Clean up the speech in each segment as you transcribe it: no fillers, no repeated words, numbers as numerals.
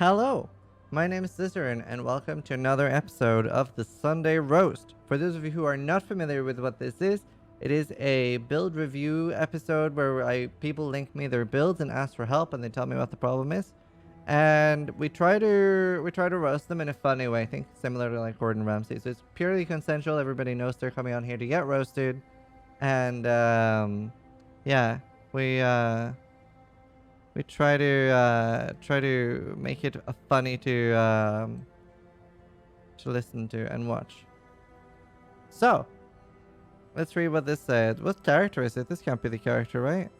Hello, my name is Zizaran and welcome to another episode of the Sunday Roast. For those of you who are not familiar with what this is, it is a build review episode where people link me their builds and ask for help and they tell me what the problem is. And we try to roast them in a funny way, I think similar to like Gordon Ramsay. So it's purely consensual, everybody knows they're coming on here to get roasted. And yeah, we try to make it funny to listen to and watch. So let's read what this said. What character is it? This can't be the character, right?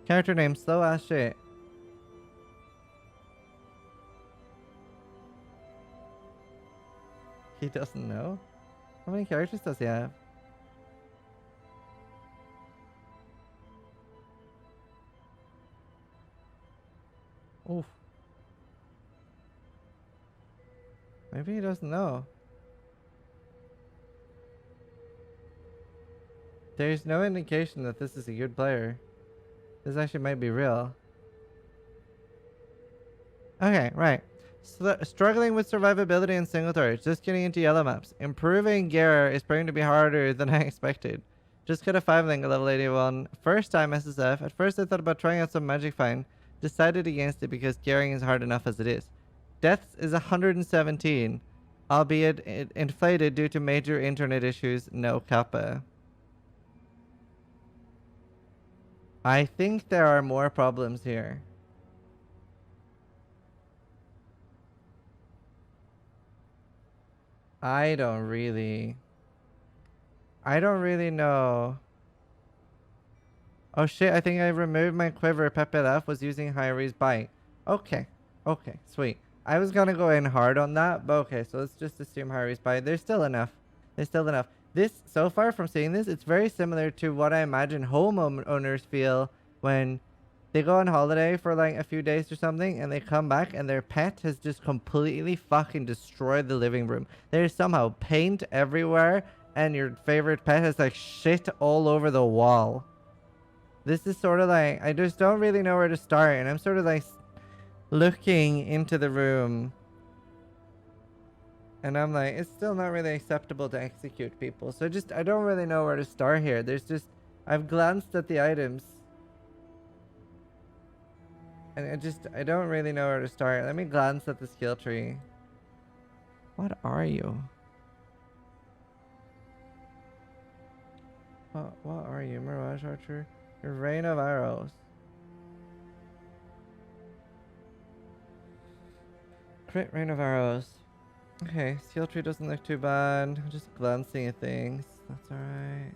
Character name slow ass shit. He doesn't know. How many characters does he have? Oof. Maybe he doesn't know. There's no indication that this is a good player. This actually might be real. Okay, right. Struggling with survivability in single targets. Just getting into yellow maps. Improving gear is proving to be harder than I expected. Just got a 5-link at level 81. First time SSF. At first I thought about trying out some magic find. Decided against it because gearing is hard enough as it is. Deaths is 117. Albeit inflated due to major internet issues. No kappa. I think there are more problems here. I don't really know. Oh shit, I think I removed my quiver. Pepe Left was using Hyri's bite. Okay, sweet. I was gonna go in hard on that, but okay, so let's just assume Hyri's bite. There's still enough. This, so far from seeing this, it's very similar to what I imagine owners feel when they go on holiday for like a few days or something and they come back and their pet has just completely fucking destroyed the living room. There's somehow paint everywhere and your favorite pet has like shit all over the wall. This is sort of like, I just don't really know where to start and I'm sort of like looking into the room and I'm like, it's still not really acceptable to execute people. So I don't really know where to start here. I've glanced at the items and I don't really know where to start. Let me glance at the skill tree. What are you? What are you? Mirage Archer? Your Rain of Arrows. Crit Rain of Arrows. Okay, skill tree doesn't look too bad. I'm just glancing at things. That's alright.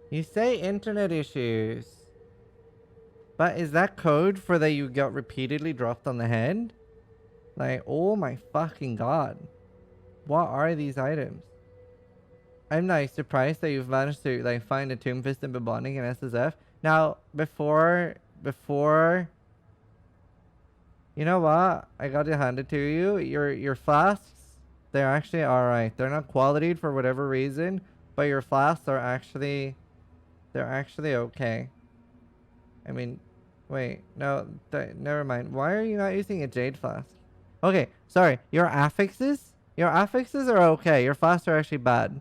You say internet issues. But is that code for that you got repeatedly dropped on the head? Like, oh my fucking god. What are these items? I'm like surprised that you've managed to like find a Tomb Fist and Bubonic in SSF. Now, before you know what? I gotta hand it to you. Your flasks, they're actually alright. They're not qualityed for whatever reason, but your flasks are actually okay. I mean, wait, no, never mind. Why are you not using a jade flask? Okay, sorry. Your affixes are okay. Your flasks are actually bad.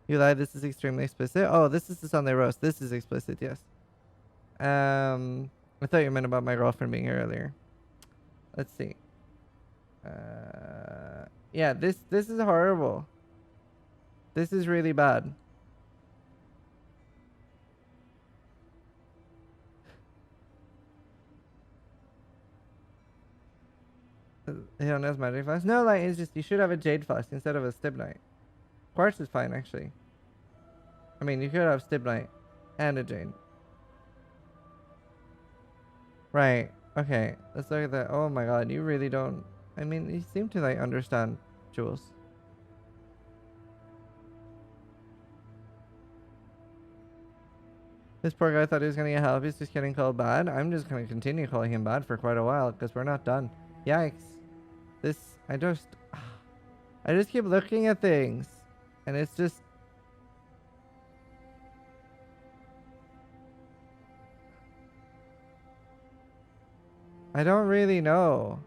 You lied. This is extremely explicit. Oh, this is the Sunday roast. This is explicit. Yes. I thought you meant about my girlfriend being here earlier. Let's see. Yeah, this is horrible. This is really bad. He don't has magic flask. No, like it's just you should have a jade flask instead of a stibnite. Quartz is fine actually. I mean, you could have stibnite and a jade. Right. Okay, let's look at that. Oh my god, you really don't... I mean, you seem to, like, understand, Jules. This poor guy thought he was gonna get help. He's just getting called bad. I'm just gonna continue calling him bad for quite a while, because we're not done. Yikes. This... I just keep looking at things. And it's just... I don't really know.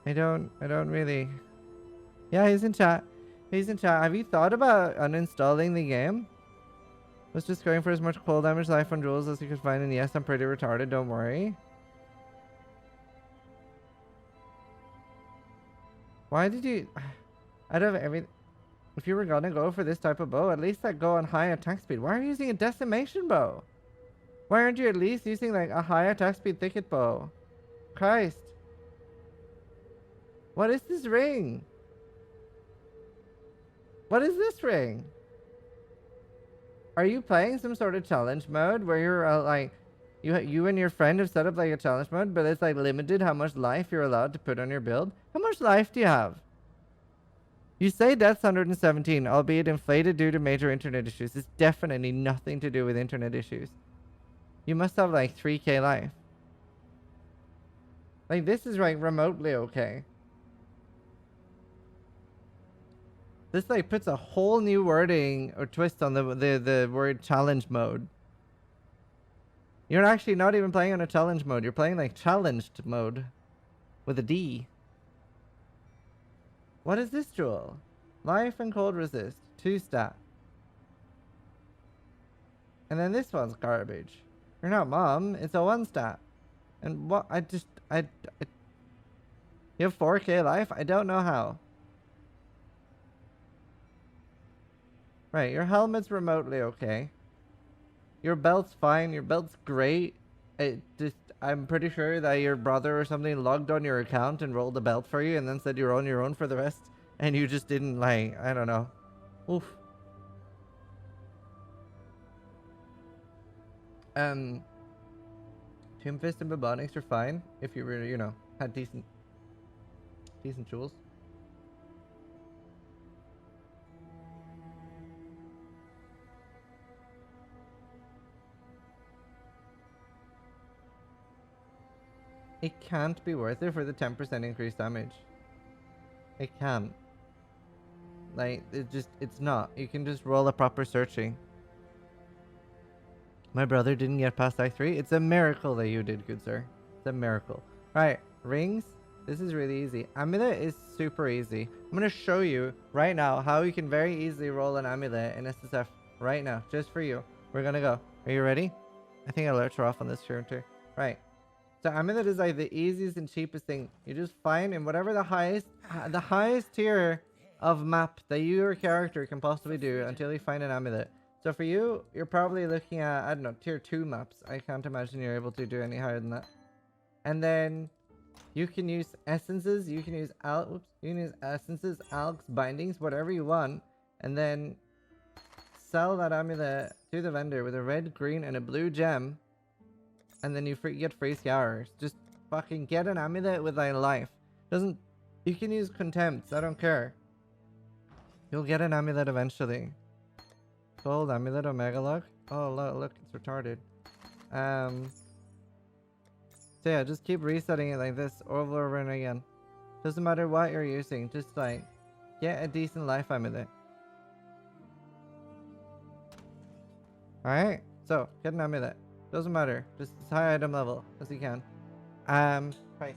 I don't really... Yeah, he's in chat. He's in chat. Have you thought about uninstalling the game? Was just going for as much cold damage life on Jules as you could find, and yes, I'm pretty retarded, don't worry. Why did you... Out of every... If you were gonna go for this type of bow, at least like go on high attack speed. Why are you using a decimation bow? Why aren't you at least using like a high attack speed thicket bow? Christ. What is this ring? What is this ring? Are you playing some sort of challenge mode where you're like... You and your friend have set up like a challenge mode, but it's like limited how much life you're allowed to put on your build? How much life do you have? You say that's 117, albeit inflated due to major internet issues. It's definitely nothing to do with internet issues. You must have like 3k life. Like this is like remotely okay. This like puts a whole new wording or twist on the word challenge mode. You're actually not even playing on a challenge mode. You're playing like challenged mode with a D. What is this jewel? Life and cold resist. 2 stat. And then this one's garbage. You're not mom. It's a 1 stat. And what? You have 4k life? I don't know how. Right, your helmet's remotely okay. Your belt's fine. Your belt's great. I'm pretty sure that your brother or something logged on your account and rolled the belt for you and then said you're on your own for the rest. And you just didn't, like, I don't know. Oof. Tomb Fist and Bubonics are fine if you were, you know, had decent tools. It can't be worth it for the 10% increased damage. It can't. Like, it's not. You can just roll a proper searching. My brother didn't get past Act 3. It's a miracle that you did, good sir. It's a miracle. Alright, rings. This is really easy. Amulet is super easy. I'm going to show you right now how you can very easily roll an amulet in SSF right now. Just for you. We're going to go. Are you ready? I think alerts are off on this turn too. Right. So amulet is like the easiest and cheapest thing. You just find in whatever the highest tier of map that your character can possibly do until you find an amulet. So for you, you're probably looking at, I don't know, tier 2 maps. I can't imagine you're able to do any higher than that. And then you can use essences, you can use essences, alks, bindings, whatever you want, and then sell that amulet to the vendor with a red, green, and a blue gem. And then you get free scours. Just fucking get an amulet with thy life. You can use contempts, I don't care. You'll get an amulet eventually. Gold amulet omega lock. Oh look, it's retarded. So yeah, just keep resetting it like this over and again. Doesn't matter what you're using, just like get a decent life amulet. Alright, so get an amulet. Doesn't matter, just as high item level as you can. Price.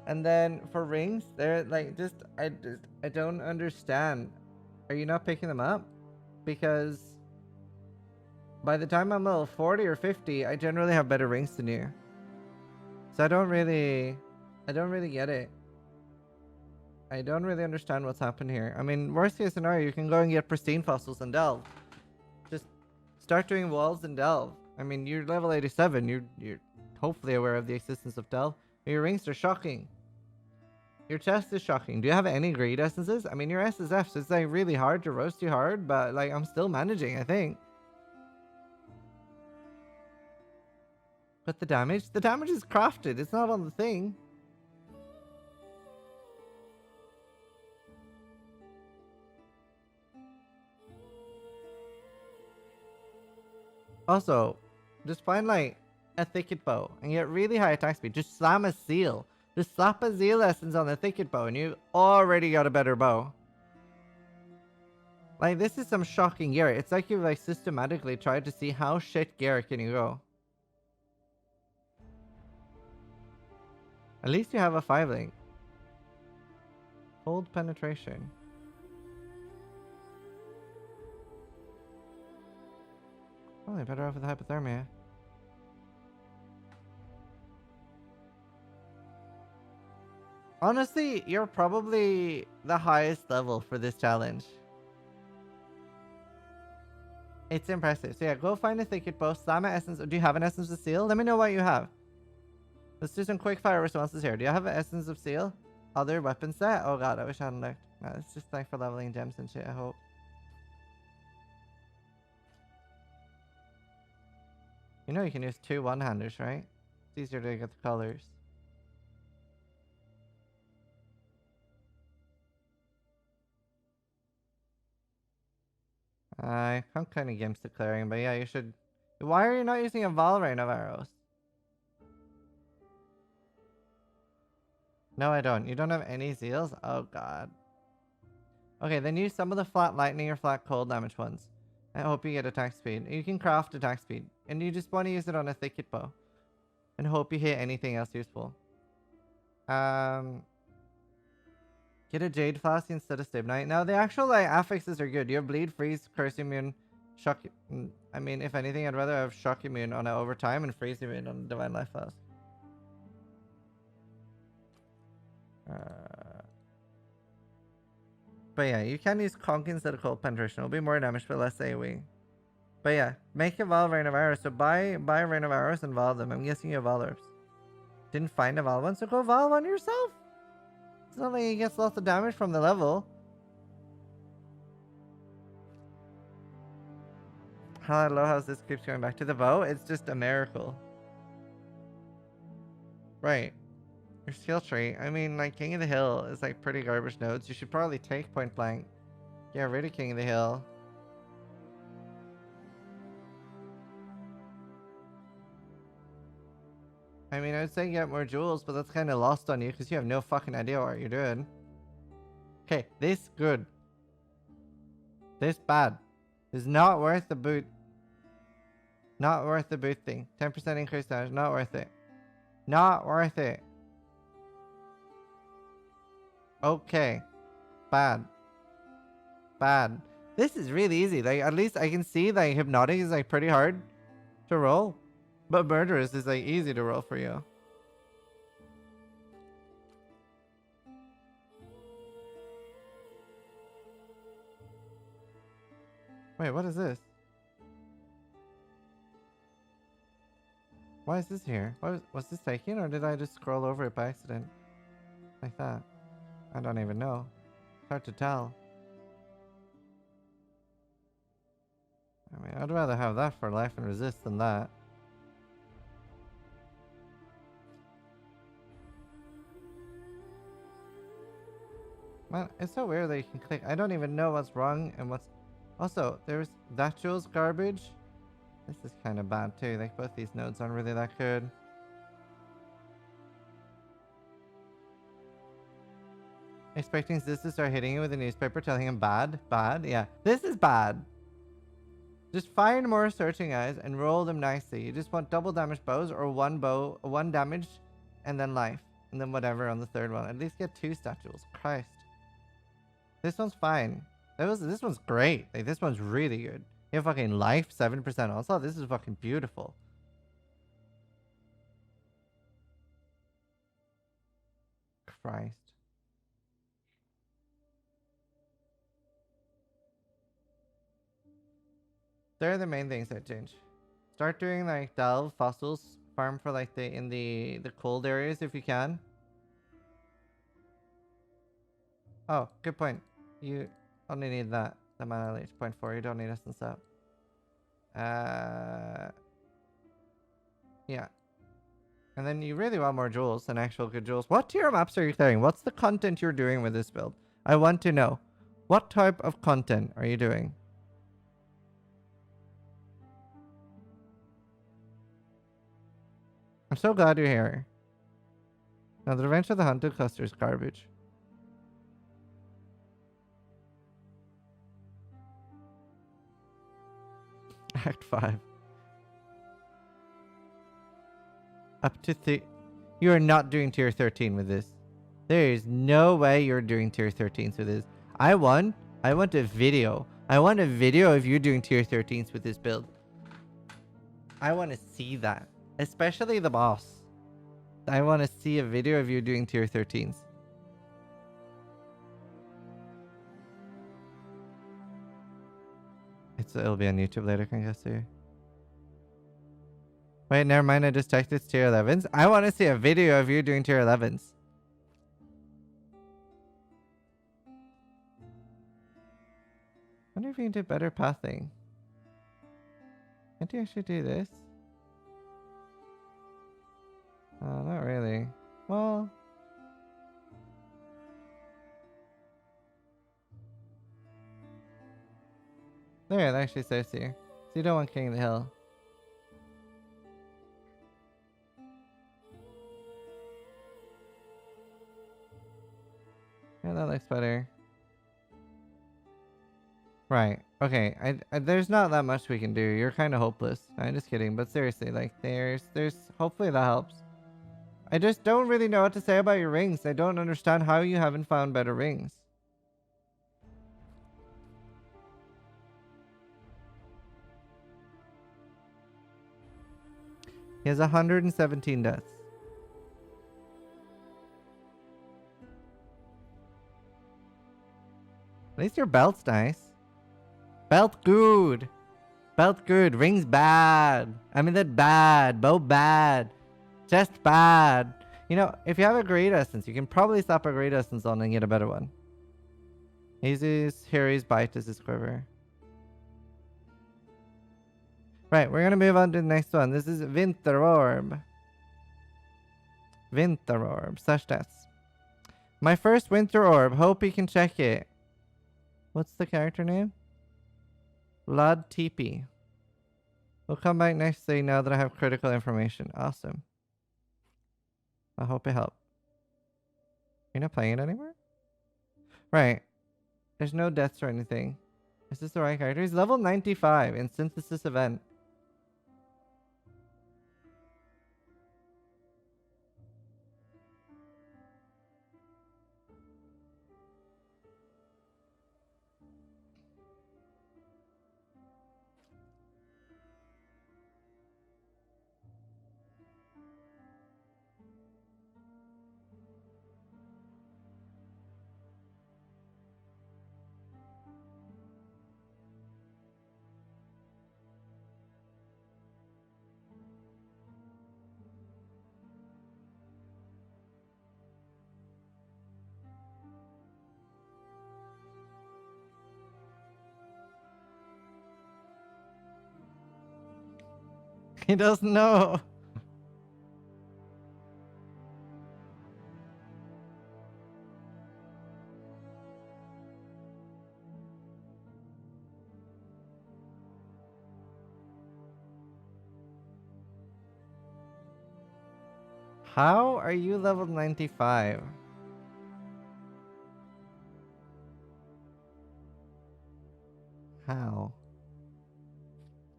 And then for rings, they're like I don't understand. Are you not picking them up? Because by the time I'm level 40 or 50, I generally have better rings than you. So I don't really get it. I don't really understand what's happened here. I mean, worst case scenario, you can go and get pristine fossils and delve. Just start doing walls and delve. I mean, you're level 87. You're hopefully aware of the existence of delve. Your rings are shocking. Your chest is shocking. Do you have any greed essences? I mean, your SSF, so it's like really hard to roast you hard, but like I'm still managing, I think. But the damage is crafted. It's not on the thing. Also, just find like a thicket bow and get really high attack speed. Just slam a seal. Just slap a zeal essence on the thicket bow and you already got a better bow. Like, this is some shocking gear. It's like you've like systematically tried to see how shit gear can you go. At least you have a 5-link. Cold penetration. Probably better off with hypothermia. Honestly, you're probably the highest level for this challenge. It's impressive. So yeah, go find a thicket bow, slam an essence. Do you have an essence of seal? Let me know what you have. Let's do some quick fire responses here. Do you have an essence of seal? Other weapon set? Oh god, I wish I hadn't looked. No, it's just like for leveling gems and shit, I hope. You know you can use 2 one-handers, right? It's easier to get the colors. I can't kind of games declaring, but yeah, you should. Why are you not using a Valrain of arrows? No, I don't. You don't have any seals? Oh god. Okay, then use some of the flat lightning or flat cold damage ones. I hope you get attack speed. You can craft attack speed. And you just want to use it on a thicket bow. And hope you hit anything else useful. Get a Jade Flask instead of Stibnite. Now, the actual like affixes are good. You have Bleed, Freeze, Curse Immune, Shock... I mean, if anything, I'd rather have Shock Immune on it over time and Freeze Immune on Divine Life Flask. But yeah, you can use Conk instead of Cold Penetration. It'll be more damage, but less AoE. But yeah, make a Val Rain of Arrows. So buy Rain of Arrows and Val them. I'm guessing you have Val Orbs. Didn't find a Val one, so go Val one yourself. It's not like he gets lots of damage from the level. Hello, how's this keeps going back to the bow? It's just a miracle. Right. Your skill tree. I mean, like, King of the Hill is like pretty garbage nodes. You should probably take point blank. Get rid of King of the Hill. I mean, I would say get more jewels, but that's kind of lost on you because you have no fucking idea what you're doing. Okay, this good. This bad. Is not worth the boot. Not worth the boot thing. 10% increase damage. Not worth it. Not worth it. Okay. Bad. Bad. This is really easy. Like, at least I can see like Hypnotic is like pretty hard to roll. But Murderous is like easy to roll for you. Wait, what is this? Why is this here? Was this taken or did I just scroll over it by accident? Like that. I don't even know. It's hard to tell. I mean, I'd rather have that for life and resist than that. Man, it's so weird that you can click. I don't even know what's wrong and what's... Also, there's that Jules garbage. This is kind of bad too. Like, both these nodes aren't really that good. Expecting Ziz to start hitting you with a newspaper telling him bad? Bad? Yeah. This is bad. Just find more searching eyes and roll them nicely. You just want double damage bows or one bow, one damage, and then life. And then whatever on the third one. At least get 2 statues. Christ. This one's fine. This one's great. Like, this one's really good. You have fucking life, 7% also. This is fucking beautiful. Christ. They're the main things that change. Start doing like delve, fossils, farm for like the cold areas if you can. Oh, good point. You only need that. The mana leech 0.4. You don't need essence up. Yeah. And then you really want more jewels than actual good jewels. What tier maps are you clearing? What's the content you're doing with this build? I want to know. What type of content are you doing? I'm so glad you're here. Now, the Revenge of the Hunted cluster is garbage. Act 5. Up to 3. You are not doing tier 13 with this. There is no way you're doing tier 13s with this. I want a video. I want a video of you doing tier 13s with this build. I want to see that. Especially the boss. I want to see a video of you doing tier 13s. It'll be on YouTube later, can I guess here. Wait, never mind. I just checked it's tier 11s. I want to see a video of you doing tier 11s. I wonder if you can do better pathing. Can't you actually do this? Oh, not really. Well... There, it actually says here. So you don't want King of the Hill. Yeah, that looks better. Right. Okay. I there's not that much we can do. You're kind of hopeless. I'm just kidding. But seriously, like, there's hopefully that helps. I just don't really know what to say about your rings. I don't understand how you haven't found better rings. He has 117 deaths. At least your belt's nice. Belt good. Belt good. Rings bad. I mean, that bad. Bow bad. Chest bad. You know, if you have a great essence, you can probably slap a great essence on and get a better one. He uses Harry's bite as his quiver. Right, we're gonna move on to the next one. This is Winter Orb. Winter Orb. Such deaths. My first Winter Orb. Hope you can check it. What's the character name? Lad TP. We'll come back next thing now that I have critical information. Awesome. I hope it helped. You're not playing it anymore? Right. There's no deaths or anything. Is this the right character? He's level 95 in Synthesis event. He doesn't know. How are you level 95? How?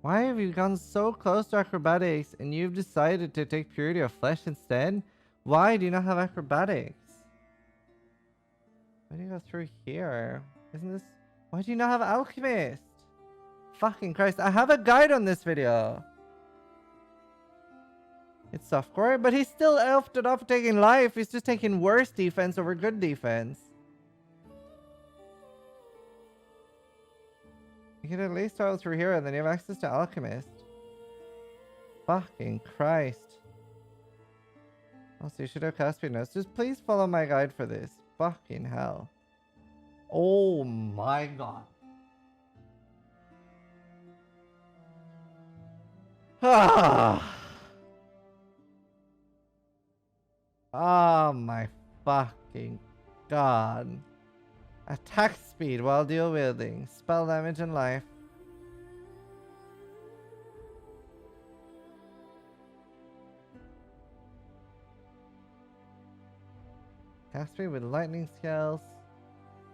Why have you gone so close to acrobatics and you've decided to take purity of flesh instead? Why do you not have acrobatics? Why do you go through here? Isn't this... Why do you not have alchemist? Fucking Christ, I have a guide on this video. It's softcore, but he's still elfed it up taking life. He's just taking worse defense over good defense. You can at least travel through here and then you have access to alchemist. Fucking Christ. Also, you should have cast speed notes. Just please follow my guide for this. Fucking hell. Oh my god. Ah. Oh my fucking god. Attack speed while dual wielding. Spell damage and life. Cast speed with lightning scales.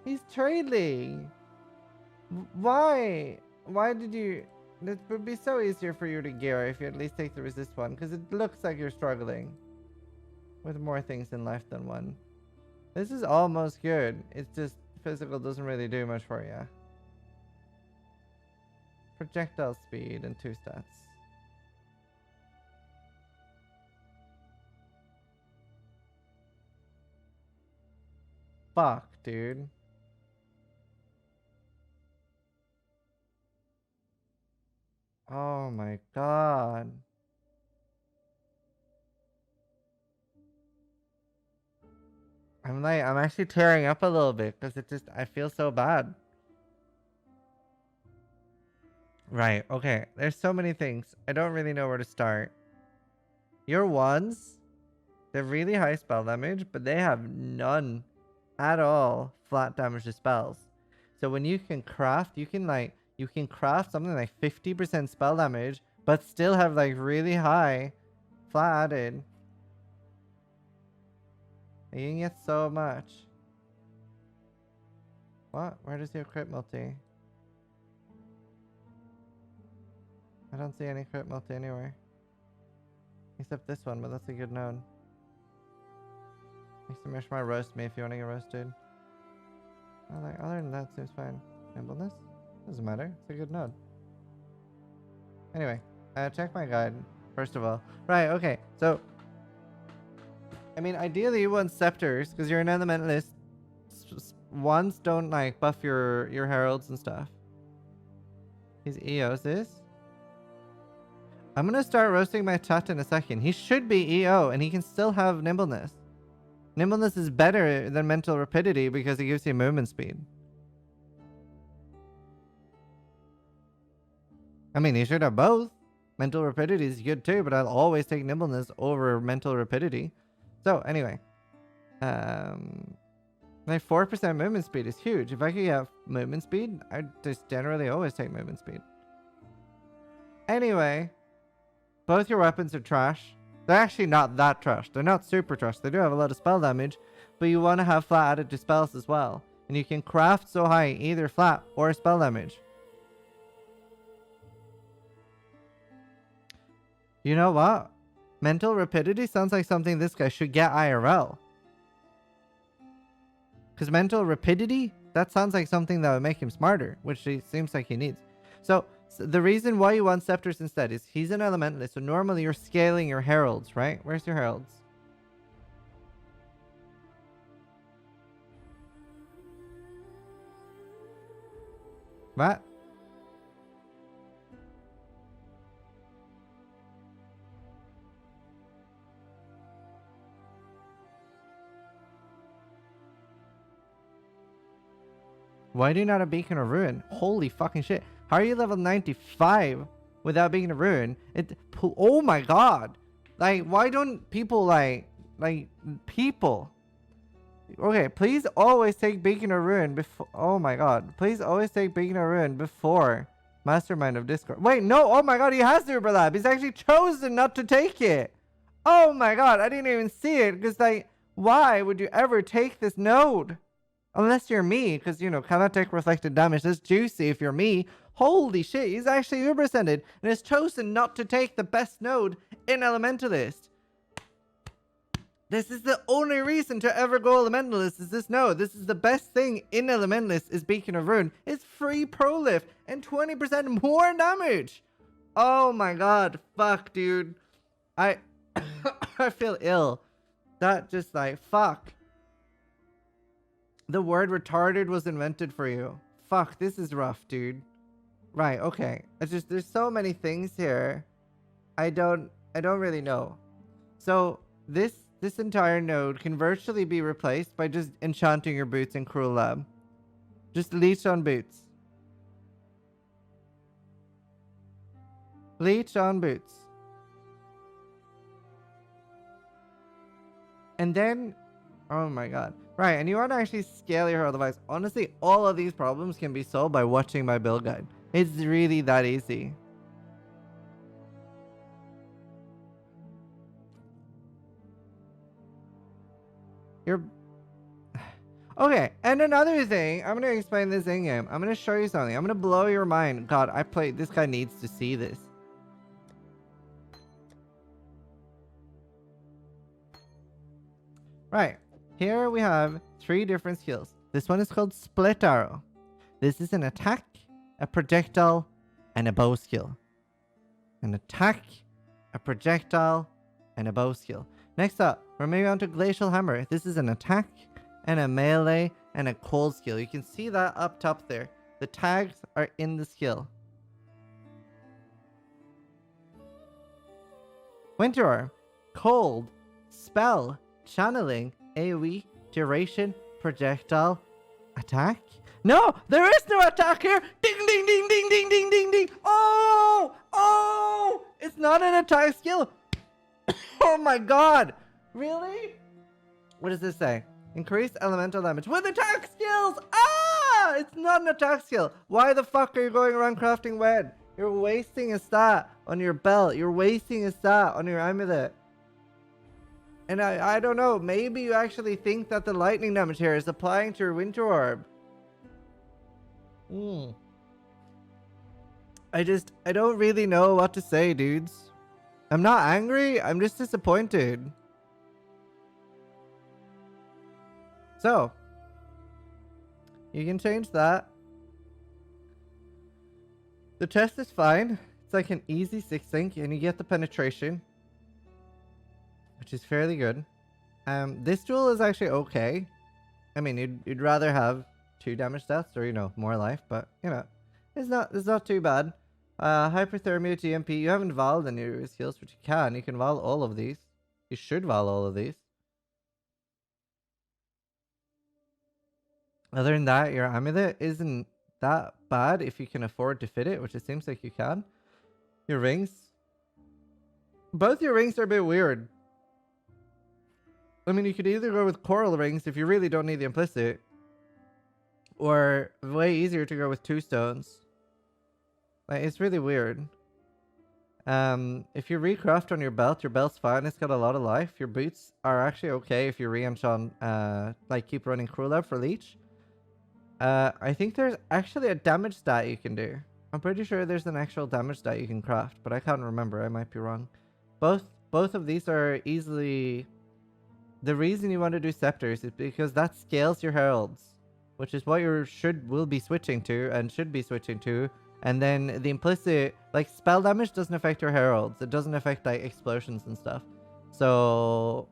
He's trailing. Why? Why did you... It would be so easier for you to gear if you at least take the resist one, because it looks like you're struggling with more things in life than one. This is almost good. It's just physical doesn't really do much for you. Projectile speed and 2 stats. Fuck, dude. Oh my god. I'm actually tearing up a little bit because I feel so bad. Right, okay. There's so many things. I don't really know where to start. Your ones, they're really high spell damage, but they have none at all flat damage to spells. So when you can craft, you can craft something like 50% spell damage, but still have like really high flat added. You can get so much. What? Where does your crit multi? I don't see any crit multi anywhere. Except this one, but that's a good node. Next to roast me if you want to get roasted. Other than that, seems fine. Nimbleness? Doesn't matter. It's a good node. Anyway, check my guide, first of all. Right, okay. So, I mean, ideally you want scepters, because you're an elementalist. Wands don't, like, buff your heralds and stuff. He's EO's this. I'm gonna start roasting my Tut in a second. He should be EO, and he can still have nimbleness. Nimbleness is better than mental rapidity because it gives you movement speed. I mean, you should have both. Mental rapidity is good too, but I'll always take nimbleness over mental rapidity. So, anyway. Like 4% movement speed is huge. If I could have movement speed, I'd just generally always take movement speed. Anyway. Both your weapons are trash. They're actually not that trash. They're not super trash. They do have a lot of spell damage, but you want to have flat added to spells as well. And you can craft so high either flat or spell damage. You know what? Mental rapidity sounds like something this guy should get IRL. Because mental rapidity, that sounds like something that would make him smarter, which he seems like he needs. So the reason why you want scepters instead is he's an elementalist, so normally you're scaling your heralds, right? Where's your heralds? What? Why do you not have Beacon of Ruin? Holy fucking shit. How are you level 95 without Beacon of Ruin? Oh my god. Like, why don't people people? Okay, please always take Beacon of Ruin before. Oh my god. Please always take Beacon of Ruin before Mastermind of Discord. Wait, no. Oh my god, he has the overlap. He's actually chosen not to take it. Oh my god, I didn't even see it. Because, like, why would you ever take this node? Unless you're me, because, you know, cannot take reflected damage. That's juicy if you're me. Holy shit, he's actually uber-ascended and has chosen not to take the best node in Elementalist. This is the only reason to ever go Elementalist is this node. This is the best thing in Elementalist is Beacon of Ruin. It's free pro lift and 20% more damage. Oh my god, fuck, dude. I feel ill. That just like, fuck. The word retarded was invented for you. Fuck, this is rough, dude. Right, okay. It's just, there's so many things here. I don't really know. So, this entire node can virtually be replaced by just enchanting your boots in Cruel Lab. Just leech on boots. Leech on boots. And then, oh my god. Right, and you want to actually scale your Herald device. Honestly, all of these problems can be solved by watching my build guide. It's really that easy. You're... Okay, and another thing, I'm going to explain this in-game. I'm going to show you something. I'm going to blow your mind. God, this guy needs to see this. Right, here we have 3 different skills. This one is called Split Arrow. This is an attack, a projectile, and a bow skill. An attack, a projectile, and a bow skill. Next up, we're moving on to Glacial Hammer. This is an attack, and a melee, and a cold skill. You can see that up top there. The tags are in the skill. Winter Orb, cold, spell, channeling, AoE, duration, projectile, attack. No, there is no attack here. Ding, ding, ding, ding, ding, ding, ding, ding. Oh, oh, it's not an attack skill. Oh my god. Really? What does this say? Increased elemental damage with attack skills. Ah, it's not an attack skill. Why the fuck are you going around crafting wed? You're wasting a stat on your belt. You're wasting a stat on your amulet. And I don't know, maybe you actually think that the lightning damage here is applying to your Winter Orb. I don't really know what to say, dudes. I'm not angry, I'm just disappointed. So, you can change that. The chest is fine. It's like an easy 6-sync and you get the penetration, which is fairly good. This tool is actually okay. I mean, you'd rather have 2 damage stats or, you know, more life, but, you know, it's not too bad. Hyperthermia, GMP, you haven't valed any of your skills, but you can. You can val all of these. You should val all of these. Other than that, your amulet isn't that bad if you can afford to fit it, which it seems like you can. Your rings. Both your rings are a bit weird. I mean, you could either go with coral rings if you really don't need the implicit, or way easier to go with 2 stones. Like, it's really weird. If you recraft on your belt's fine. It's got a lot of life. Your boots are actually okay if you re-enchant, like keep running Cruel Love for leech. I think there's actually a damage stat you can do. I'm pretty sure there's an actual damage stat you can craft, but I can't remember. I might be wrong. Both of these are easily... The reason you want to do scepters is because that scales your heralds, which is what you will be switching to and should be switching to. And then the implicit, like, spell damage doesn't affect your heralds. It doesn't affect like explosions and stuff. So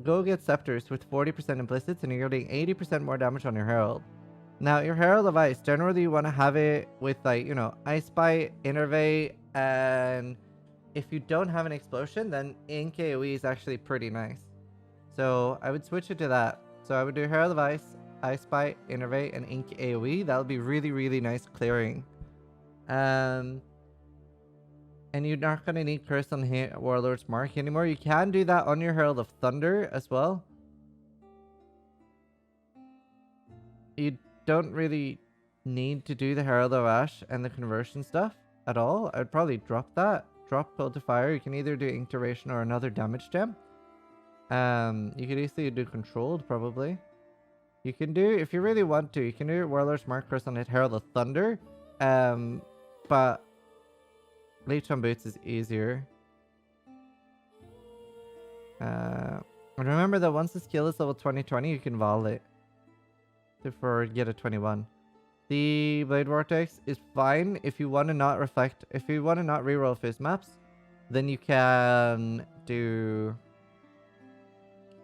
go get scepters with 40% implicits and you're getting 80% more damage on your herald. Now your Herald of Ice, generally you want to have it with, like, you know, Ice Bite, Innervate, and if you don't have an explosion, then Ink AoE is actually pretty nice. So I would switch it to that. So I would do Herald of Ice, Ice Bite, Innervate, and Ink AoE. That would be really, really nice clearing. And you're not going to need Curse on Warlord's Mark anymore. You can do that on your Herald of Thunder as well. You don't really need to do the Herald of Ash and the conversion stuff at all. I'd probably drop that. Drop Cold to Fire. You can either do Ink Duration or another damage gem. You could easily do Controlled, probably. You can do, if you really want to, you can do Warlord's Mark Curse on it, Herald of Thunder. But Leech on Boots is easier. And remember that once the skill is level 20, you can Vol it for get a 21. The Blade Vortex is fine if you want to not reflect, if you want to not reroll Fizz maps, then you can do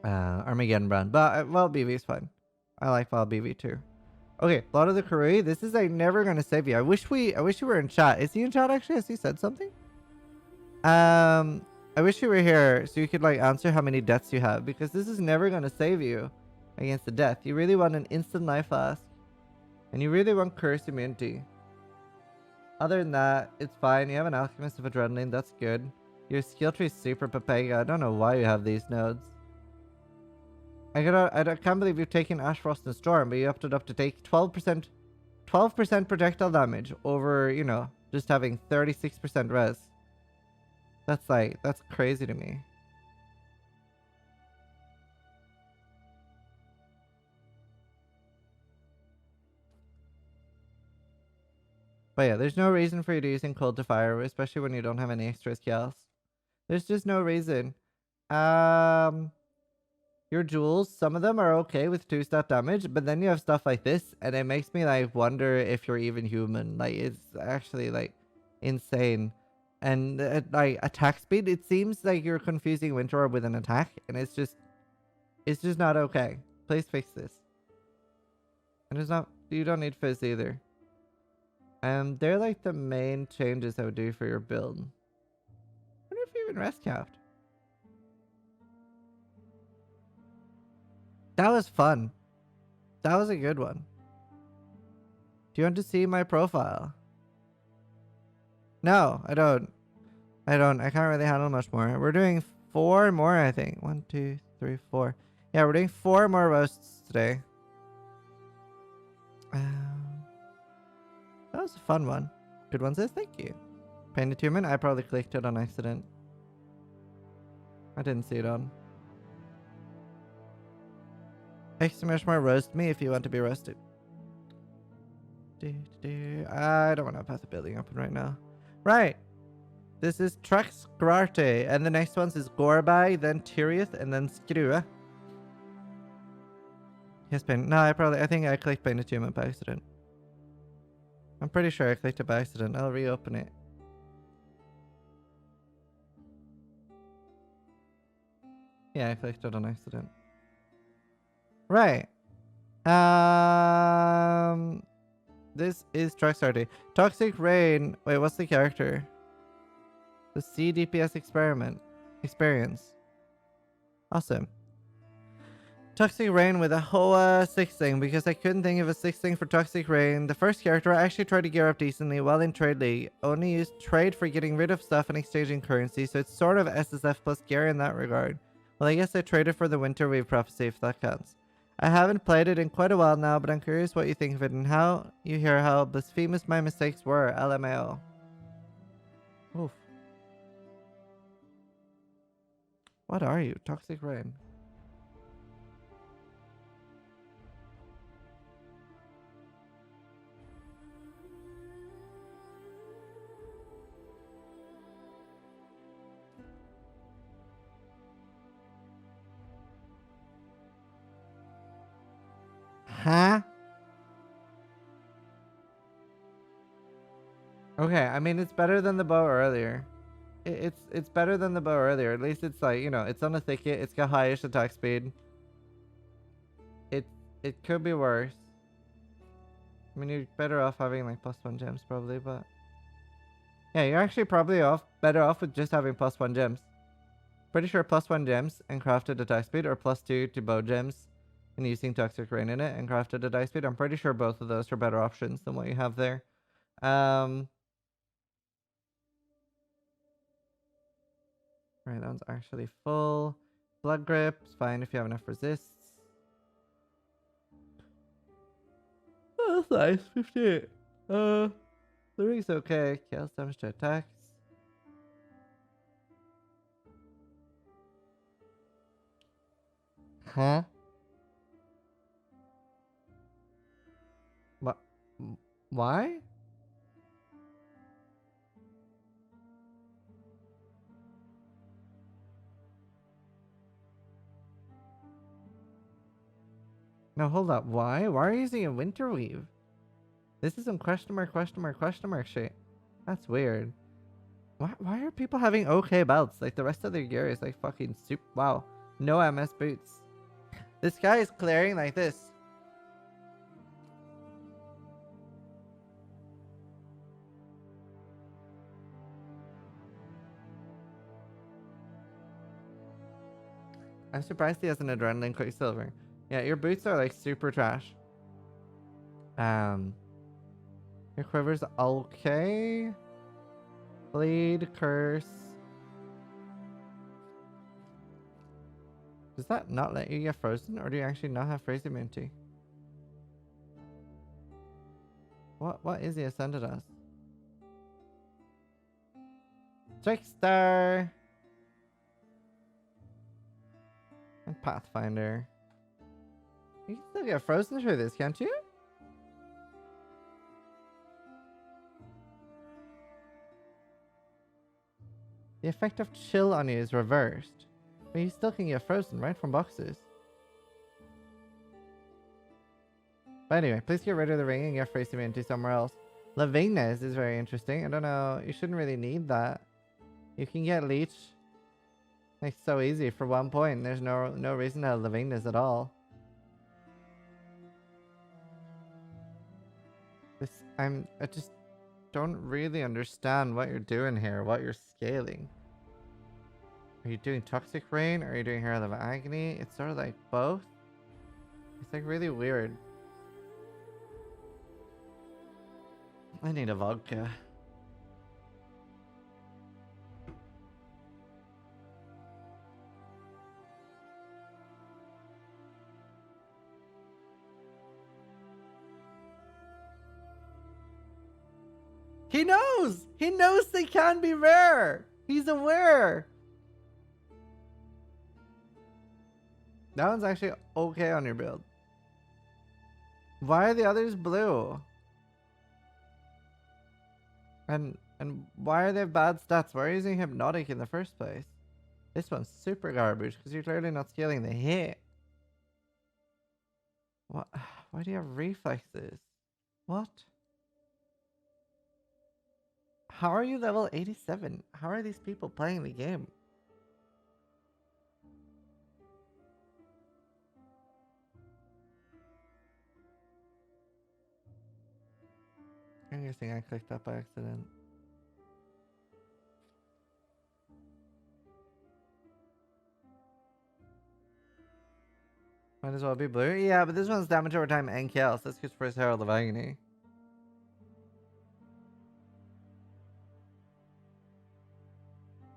Armageddon Brand. But Val BV is fine. I like Val BV too. Okay, Lot of the Karui. This is like never gonna save you. I wish you were in chat. Is he in chat actually? Has he said something? I wish you were here so you could like answer how many deaths you have, because this is never gonna save you against the death. You really want an instant life flask. And you really want curse immunity. Other than that, it's fine. You have an Alchemist of Adrenaline, that's good. Your skill tree is super Papega. I don't know why you have these nodes. I can't believe you've taken Ash, Frost, and Storm, but you upped it up to take 12% projectile damage over, you know, just having 36% res. That's crazy to me. But yeah, there's no reason for you to using Cold to Fire, especially when you don't have any extra skills. There's just no reason. Your jewels, some of them are okay with 2-stat damage, but then you have stuff like this, and it makes me like wonder if you're even human. Like, it's actually like insane. And like attack speed, it seems like you're confusing Winter Orb with an attack, and it's just not okay. Please fix this. And it's not, you don't need Fizz either. They're like the main changes I would do for your build. I wonder if you even rest capped. That was fun. That was a good one. Do you want to see my profile? No, I don't. I can't really handle much more. We're doing 4 more, I think. 1, 2, 3, 4. Yeah, we're doing 4 more roasts today. That was a fun one. Good one says thank you. Pain Attunement, I probably clicked it on accident. I didn't see it on. Exclamation mark roast me if you want to be roasted. I don't want to pass the building open right now. Right. This is Trax Grarte, and the next one is Gorbai, then Tiriath, and then Skrua. Yes, Pain. No, I think I clicked Pain Attunement by accident. I'm pretty sure I clicked it by accident. I'll reopen it. Yeah, I clicked it on accident. Right. This is Truckstarty. Toxic Rain. Wait, what's the character? The CDPS experience. Awesome. Toxic Rain with a Hoa 6-thing, because I couldn't think of a 6-thing for Toxic Rain. The first character I actually tried to gear up decently while in Trade League. Only used Trade for getting rid of stuff and exchanging currency, so it's sort of SSF plus gear in that regard. Well, I guess I traded for the Winter Wave Prophecy if that counts. I haven't played it in quite a while now, but I'm curious what you think of it and how you hear how blasphemous my mistakes were, LMAO. Oof. What are you? Toxic Rain. Huh? Okay, I mean, it's better than the bow earlier. It's better than the bow earlier. At least it's like, you know, it's on a thicket. It's got highish attack speed. It could be worse. I mean, you're better off having like +1 gems probably, but yeah, you're actually probably better off with just having +1 gems. Pretty sure +1 gems and crafted attack speed, or +2 to bow gems and using Toxic Rain in it and crafted attack speed. I'm pretty sure both of those are better options than what you have there. Right, that one's actually full. Blood Grip is fine if you have enough resists. Oh, that's nice. 58. The ring's okay. Chaos damage to attacks. Huh? What? Why? No, hold up. Why? Why are you using a Winter Weave? This is some question mark shit. That's weird. Why are people having okay belts? Like, the rest of their gear is like fucking super. Wow. No MS boots. This guy is clearing like this. I'm surprised he has an Adrenaline Quicksilver. Yeah, your boots are like super trash. Your quiver's okay. Bleed, curse. Does that not let you get frozen, or do you actually not have freeze immunity? What is he ascended as? Trickster and Pathfinder. You can still get frozen through this, can't you? The effect of chill on you is reversed, but you still can get frozen right from boxes. But anyway, please get rid of the ring and get freeze immunity somewhere else. Lavignes is very interesting. I don't know. You shouldn't really need that. You can get leech. Like so easy for 1 point. There's no reason to have Lavignes at all. I just don't really understand what you're doing here, what you're scaling. Are you doing Toxic Rain? Or are you doing Herald of Agony? It's sort of like both. It's like really weird. I need a vodka. He knows! He knows they can be rare! He's aware! That one's actually okay on your build. Why are the others blue? And why are they bad stats? Why are you using Hypnotic in the first place? This one's super garbage because you're clearly not scaling the hit. What? Why do you have reflexes? What? How are you level 87? How are these people playing the game? I'm guessing I clicked that by accident. Might as well be blue. Yeah, but this one's damage over time and chaos. That's good for his Herald of Agony.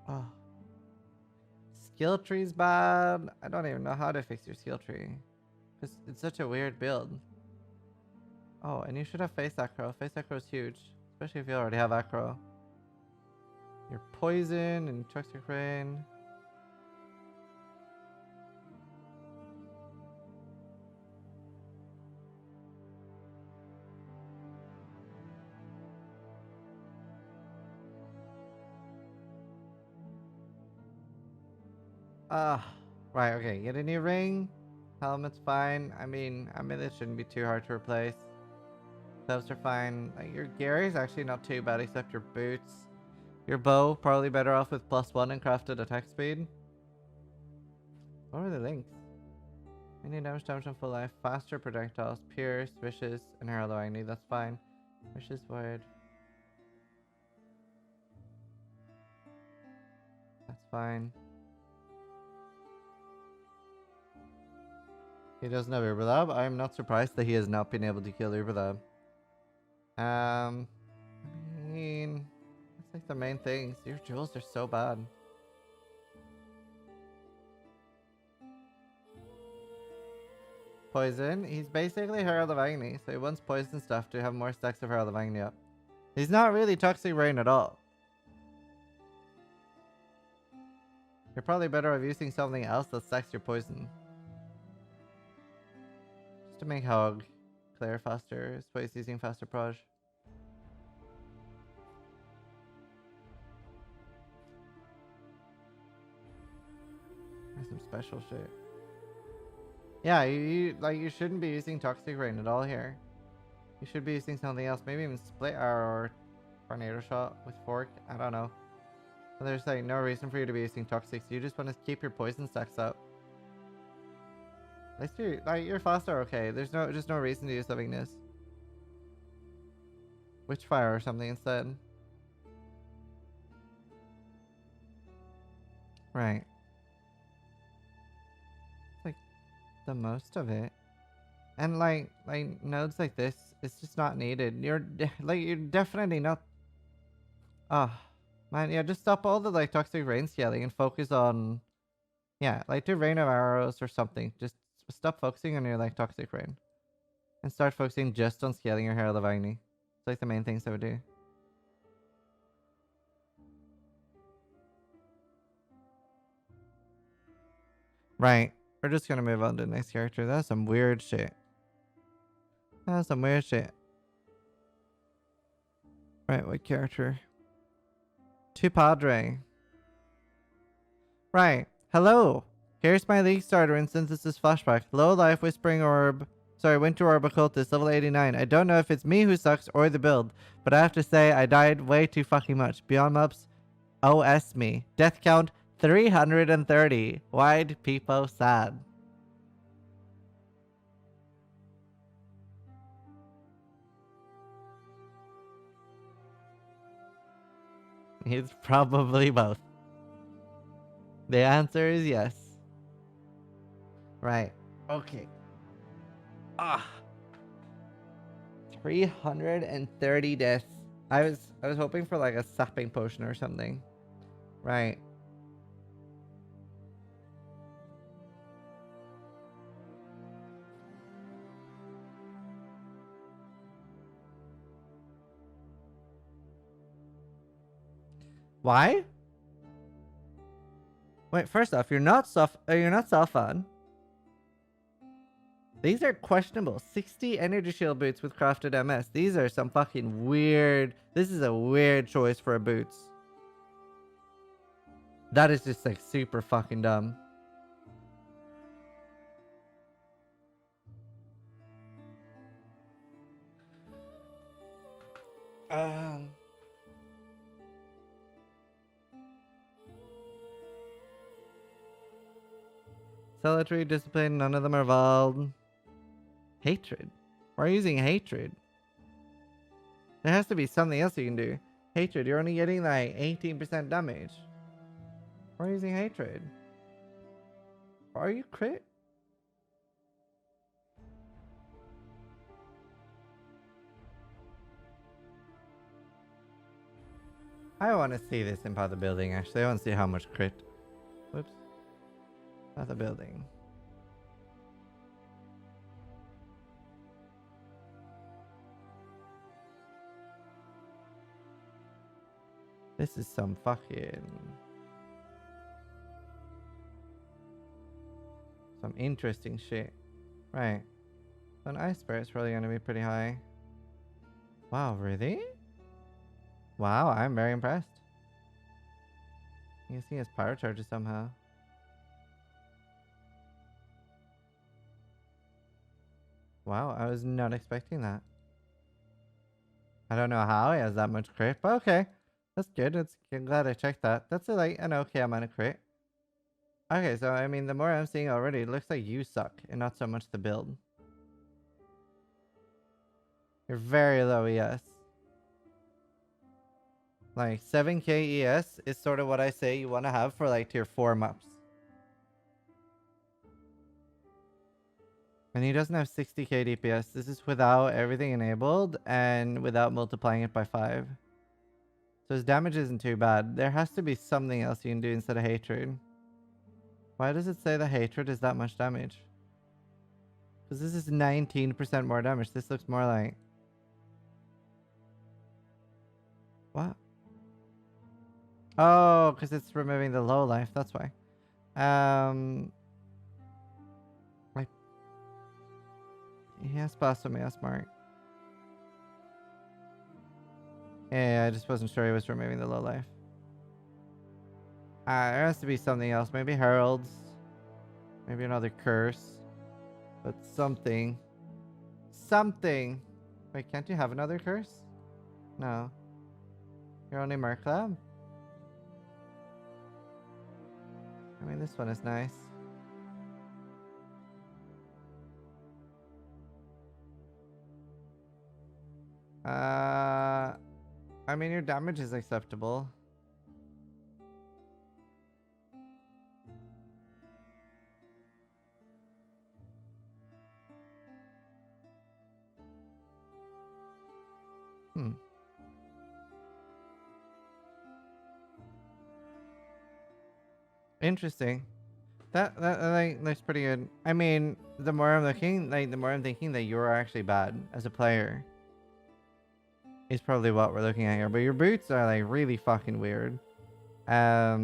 Oh. Skill tree's bad. I don't even know how to fix your skill tree. Because it's such a weird build. Oh, and you should have face acro. Face acro is huge. Especially if you already have acro. You're poison and Toxic Rain. Right, okay. Get a new ring. Helmet's fine. I mean, it shouldn't be too hard to replace. Gloves are fine. Like, your gear is actually not too bad except your boots. Your bow, probably better off with +1 and crafted attack speed. What are the links? Any damage on full life, faster projectiles, pierce, wishes, and Herald of Agony. That's fine. Wishes void. That's fine. He doesn't have Uberlab. I'm not surprised that he has not been able to kill Uberlab. I mean, that's like the main things. Your jewels are so bad. Poison. He's basically Herald of Agony, so he wants poison stuff to have more stacks of Herald of Agony up. He's not really Toxic Rain at all. You're probably better off using something else that stacks your poison. Just to make Hog clear faster. That's why he's using faster proj. There's some special shit. Yeah, you shouldn't be using Toxic Rain at all here. You should be using something else. Maybe even Split Arrow or Tornado Shot with Fork. I don't know. But there's like no reason for you to be using Toxics. You just want to keep your poison stacks up. At least you're faster, okay. There's just no reason to use Livingness. Witchfire or something instead. Right. It's like the most of it. And like nodes like this, it's just not needed. You're definitely not. Ah, man, yeah. Just stop all the like toxic rain scaling and focus on, yeah, like do rain of arrows or something. Just stop focusing on your like toxic rain and start focusing just on scaling your Herald of Agni. It's like the main things I would do. Right. We're just gonna move on to the next character. That's some weird shit. That's some weird shit. Right, what character? Tu Padre. Right. Hello. Here's my League starter in Synthesis Flashback. Low Life Whispering Orb. Sorry, Winter Orb Occultist, level 89. I don't know if it's me who sucks or the build, but I have to say I died way too fucking much. Beyond Maps, OS me. Death count 330. Why'd people sad? It's probably both. The answer is yes. Right. Okay. Ah. 330 deaths. I was hoping for like a sapping potion or something. Right. Why? Wait, first off, you're not Sulfan. These are questionable. 60 energy shield boots with crafted MS. These are some fucking weird. This is a weird choice for a boots. That is just like super fucking dumb. Celatry, discipline, none of them are Vald. Hatred. Why are you using hatred? There has to be something else you can do. Hatred, you're only getting like 18% damage. Why are you using hatred? Are you crit? I want to see this in part of the building actually. I want to see how much crit. Whoops. Not the building. This is some fucking... some interesting shit. Right. So an Ice Spirit's probably going to be pretty high. Wow, really? Wow, I'm very impressed. I guess he has power charges somehow. Wow, I was not expecting that. I don't know how he has that much crit, but okay. That's good. I'm glad I checked that. That's like an okay amount of crit. Okay, so I mean, the more I'm seeing already, it looks like you suck and not so much the build. You're very low ES. Like 7k ES is sort of what I say you want to have for like tier 4 maps. And he doesn't have 60k DPS. This is without everything enabled and without multiplying it by 5. So his damage isn't too bad. There has to be something else you can do instead of hatred. Why does it say the hatred is that much damage? Because this is 19% more damage. This looks more like... What? Oh, because it's removing the low life. That's why. Like... He has Blasphemy, smart. Yeah, I just wasn't sure he was removing the low life. There has to be something else. Maybe Heralds. Maybe another curse. But something. Something. Wait, can't you have another curse? No. You're only Merklab? I mean, this one is nice. I mean, your damage is acceptable. Interesting. That like looks pretty good. I mean, the more I'm looking, like the more I'm thinking that you're actually bad as a player. Is probably what we're looking at here. But your boots are like really fucking weird. I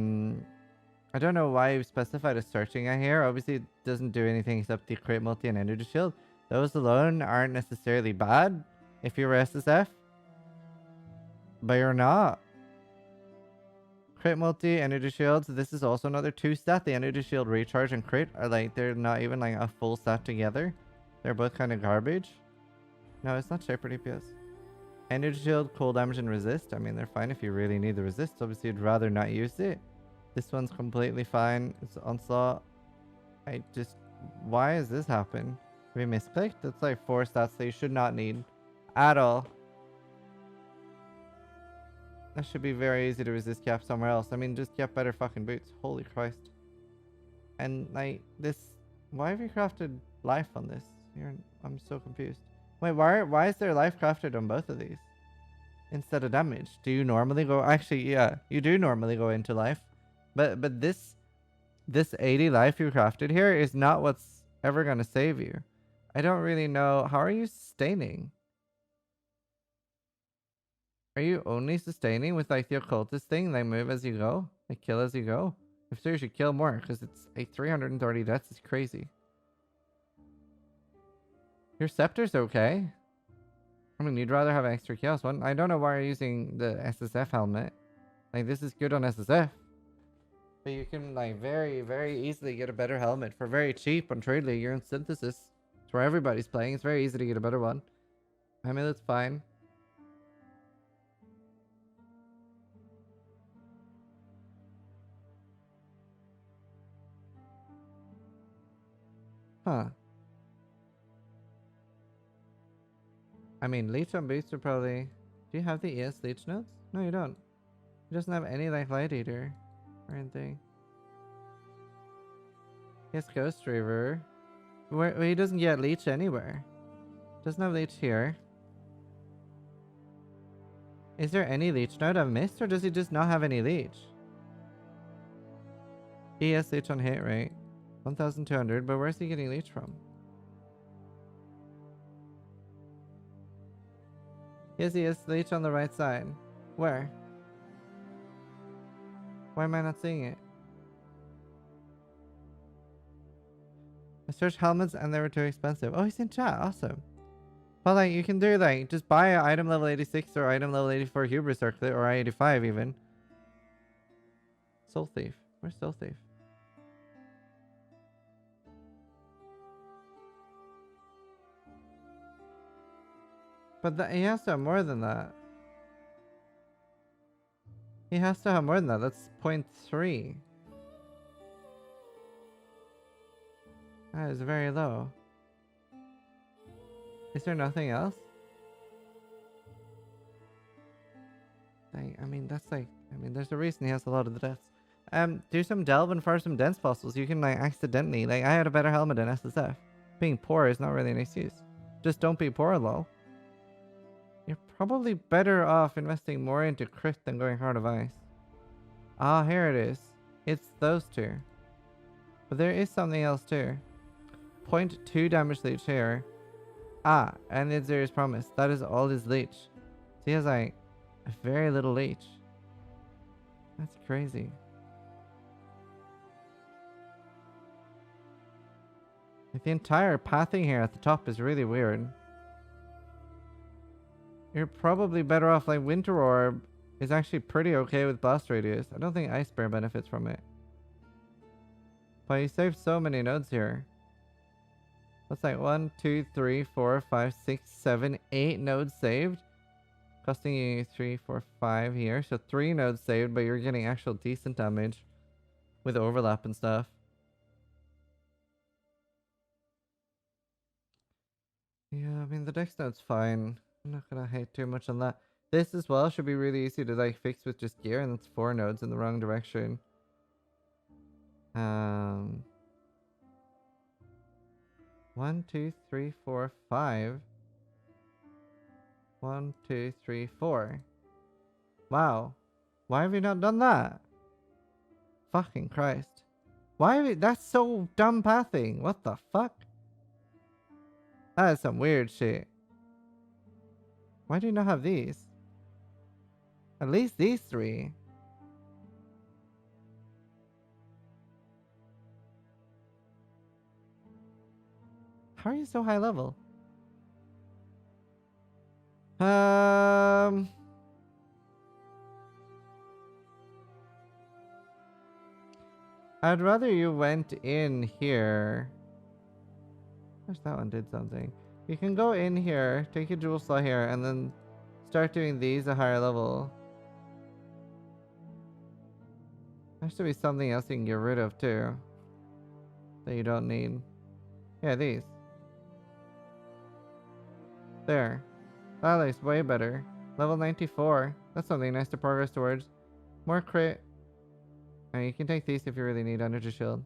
don't know why you specified a searching at here. Obviously, it doesn't do anything except the crit multi and energy shield. Those alone aren't necessarily bad if you're SSF, but you're not. Crit multi, energy shields. This is also another 2-stat. The energy shield recharge and crit are like, they're not even like a full stat together. They're both kind of garbage. No, it's not Shaper DPS. Energy shield, cool damage, and resist. I mean, they're fine if you really need the resist. Obviously, you'd rather not use it. This one's completely fine. It's onslaught. Why has this happened? We misclicked? That's like 4 stats that you should not need at all. That should be very easy to resist cap somewhere else. I mean, just get better fucking boots. Holy Christ. And like this, why have you crafted life on this? I'm so confused. Wait, why is there life crafted on both of these instead of damage? Do you normally go? Actually, yeah, you do normally go into life, but this 80 life you crafted here is not what's ever gonna save you. I don't really know. How are you sustaining? Are you only sustaining with like the occultist thing? Like move as you go, like kill as you go. If so, you should kill more because it's like 330 deaths is crazy. Your scepter's okay. I mean, you'd rather have an extra chaos one. I don't know why you're using the SSF helmet. Like, this is good on SSF. But you can, like, very, very easily get a better helmet for very cheap on Trade League. You're in Synthesis. It's where everybody's playing. It's very easy to get a better one. I mean, that's fine. Huh. I mean, Leech on boots are probably... Do you have the ES Leech notes? No, you don't. He doesn't have any, like, Light Eater or anything. He has Ghost Reaver. Where he doesn't get Leech anywhere. Doesn't have Leech here. Is there any Leech note I've missed, or does he just not have any Leech? ES Leech on hit rate. 1,200, but where's he getting Leech from? Yes, he has Leech on the right side. Where? Why am I not seeing it? I searched helmets and they were too expensive. Oh, he's in chat. Awesome. Well, like, you can do, like, just buy an item level 86 or item level 84 Hubris Circlet or 85 even. Soul Thief. Where's Soul Thief? But he has to have more than that. He has to have more than that. That's 0.3. That is very low. Is there nothing else? I mean, that's like... I mean, there's a reason he has a lot of the deaths. Do some delve and fire some dense fossils. You can, like, accidentally... Like, I had a better helmet than SSF. Being poor is not really an excuse. Just don't be poor, lol. You're probably better off investing more into crit than going Heart of Ice. Ah, here it is. It's those two. But there is something else too. 0.2 damage leech here. Ah, and it's Zeri's Promise. That is all his leech. So he has like a very little leech. That's crazy. Like, the entire pathing here at the top is really weird. You're probably better off, like, Winter Orb is actually pretty okay with Blast Radius. I don't think Ice Bear benefits from it. But you saved so many nodes here. What's like 1, 2, 3, 4, 5, 6, 7, 8 nodes saved? Costing you 3, 4, 5 here. So 3 nodes saved, but you're getting actual decent damage with overlap and stuff. Yeah, I mean, the dex node's fine. I'm not gonna hate too much on that. This as well should be really easy to like fix with just gear, and that's 4 nodes in the wrong direction. 1, 2, 3, 4, 5. 1, 2, 3, 4. Wow. Why have you not done that? Fucking Christ. Why? That's so dumb pathing. What the fuck? That is some weird shit. Why do you not have these? At least these three. How are you so high level? I'd rather you went in here. Wish that one did something. You can go in here, take your jewel slot here, and then start doing these at higher level. There should be something else you can get rid of too. That you don't need. Yeah, these. There. That looks way better. Level 94. That's something nice to progress towards. More crit. And you can take these if you really need energy shield.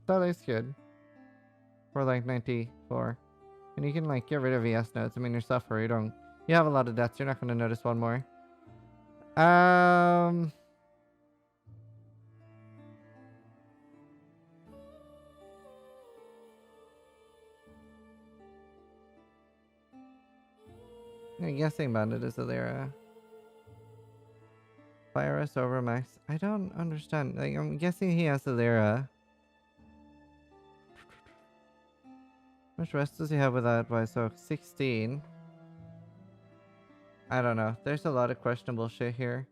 That looks good. For like 94. And you can like get rid of ES nodes. I mean, you're suffer. You have a lot of deaths. You're not going to notice one more. I'm guessing Bandit is Alira. Virus over max. I don't understand. Like, I'm guessing he has Alira. How much rest does he have with that by so 16? I don't know. There's a lot of questionable shit here.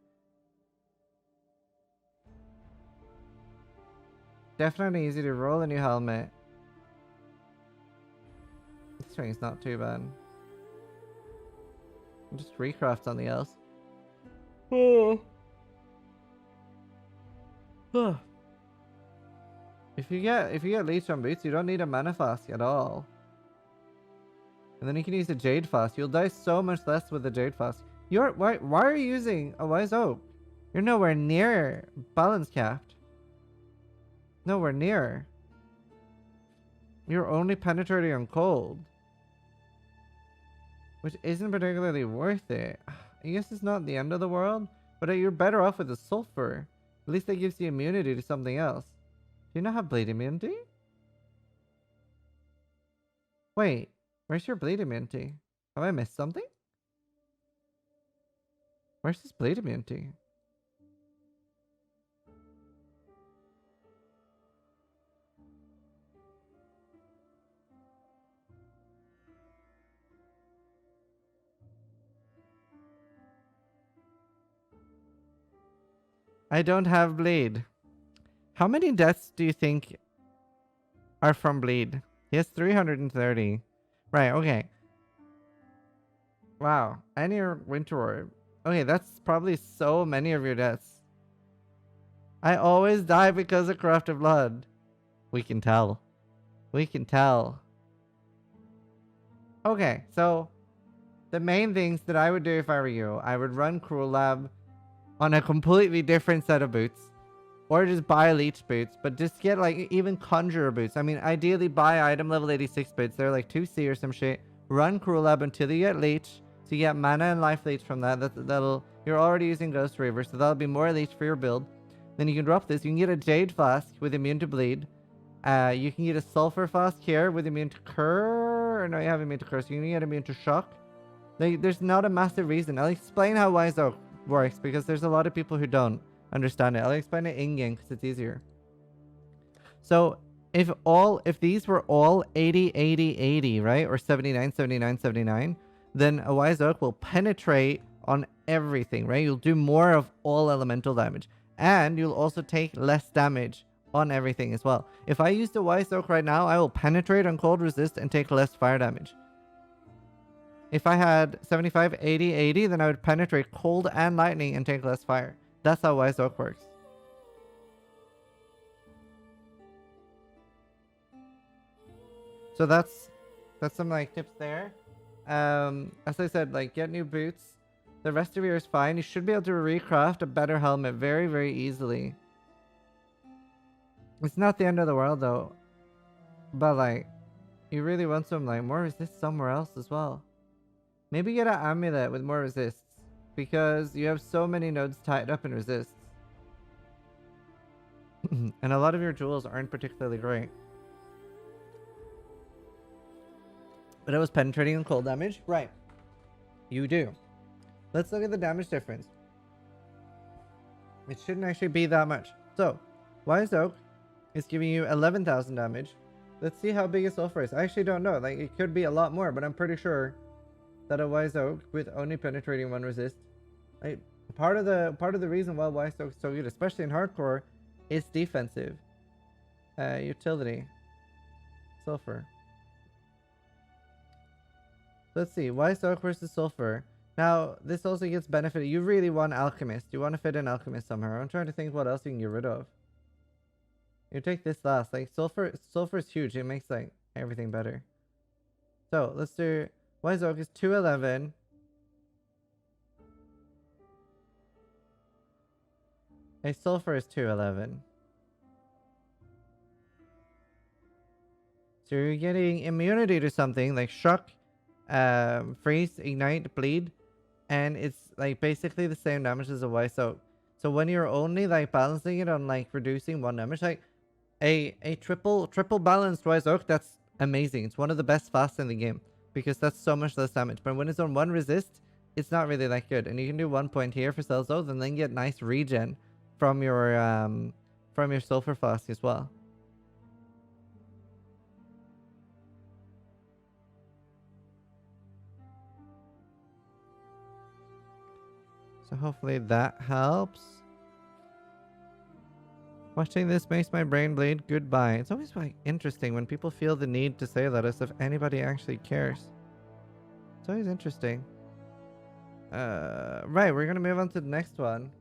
Definitely easy to roll a new helmet. This ring's not too bad. Just recraft something else. Oh. If you get leech on boots, you don't need a mana flask at all. And then you can use a jade flask. You'll die so much less with the jade flask. Why are you using a wise oak? You're nowhere near balance capped. Nowhere near. You're only penetrating on cold. Which isn't particularly worth it. I guess it's not the end of the world, but you're better off with the sulfur. At least that gives you immunity to something else. Do you not have bleed immunity? Wait, where's your bleed immunity? Have I missed something? Where's this bleed immunity? I don't have bleed. How many deaths do you think are from bleed? He has 330. Right, okay. Wow. And your winter orb. Okay, that's probably so many of your deaths. I always die because of corrupted blood. We can tell. We can tell. Okay, so the main things that I would do if I were you, I would run Cruel Lab on a completely different set of boots. Or just buy leech boots, but just get like even conjurer boots. I mean, ideally buy item level 86 boots. They're like 2C or some shit. Run Cruel Lab until you get leech. So you get mana and life leech from that. You're already using Ghost Reaver, so that'll be more leech for your build. Then you can drop this. You can get a Jade Flask with immune to bleed. You can get a Sulfur Flask here with immune to Cur. Or no, you have immune to Cur, so you can get immune to Shock. There's not a massive reason. I'll explain how Wise Oak works, because there's a lot of people who don't understand it. I'll explain it in-game because it's easier. So if these were all 80, 80, 80, right? Or 79, 79, 79, then a Wise Oak will penetrate on everything, right? You'll do more of all elemental damage. And you'll also take less damage on everything as well. If I use the Wise Oak right now, I will penetrate on cold resist and take less fire damage. If I had 75, 80, 80, then I would penetrate cold and lightning and take less fire. That's how Wise Oak works. So that's some like tips there. As I said, like get new boots. The rest of your is fine. You should be able to recraft a better helmet very, very easily. It's not the end of the world though. But like, you really want some like more resist somewhere else as well. Maybe get an amulet with more resists. Because you have so many nodes tied up in resists. And a lot of your jewels aren't particularly great. But it was penetrating and cold damage? Right. You do. Let's look at the damage difference. It shouldn't actually be that much. So, Wise Oak is giving you 11,000 damage. Let's see how big a sulfur is. I actually don't know. Like, it could be a lot more, but I'm pretty sure that a Wise Oak with only penetrating one resist. Like, part of the reason why Wise Oak is so good, especially in hardcore, is defensive. Utility. Sulfur. Let's see. Wise Oak versus Sulfur. Now, this also gets benefited. You really want Alchemist. You want to fit in Alchemist somehow. I'm trying to think what else you can get rid of. You take this last. Like, Sulfur is huge. It makes, like, everything better. So, let's do... Wise Oak is 211. A Sulfur is 211. So you're getting immunity to something like Shock, Freeze, Ignite, Bleed. And it's like basically the same damage as a Wise Oak. So when you're only like balancing it on like reducing one damage, like a triple balanced Wise Oak, that's amazing. It's one of the best fasts in the game because that's so much less damage. But when it's on one resist, it's not really that good. And you can do 1 point here for Cell Zones and then get nice regen from your Sulfur Flask as well. So hopefully that helps. Watching this makes my brain bleed. Goodbye. It's always like interesting when people feel the need to say that as if anybody actually cares. It's always interesting. Right, we're gonna move on to the next one.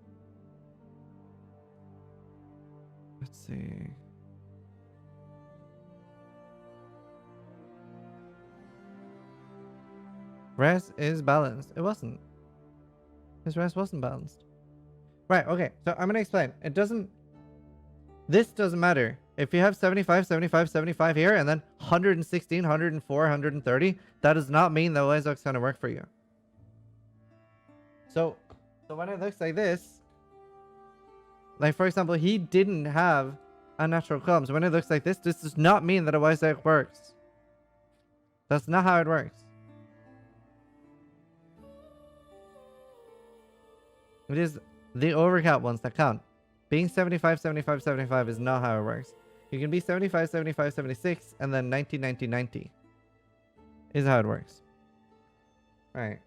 Let's see. Res is balanced. It wasn't. His res wasn't balanced. Right, okay. So I'm going to explain. This doesn't matter. If you have 75, 75, 75 here, and then 116, 104, 130, that does not mean that Wise Oak's going to work for you. So when it looks like this, like for example, he didn't have unnatural calms. When it looks like this does not mean that a Wise Oak works. That's not how it works. It is the overcount ones that count. Being 75, 75, 75 is not how it works. You can be 75, 75, 76, and then 90, 90, 90 is how it works. Right.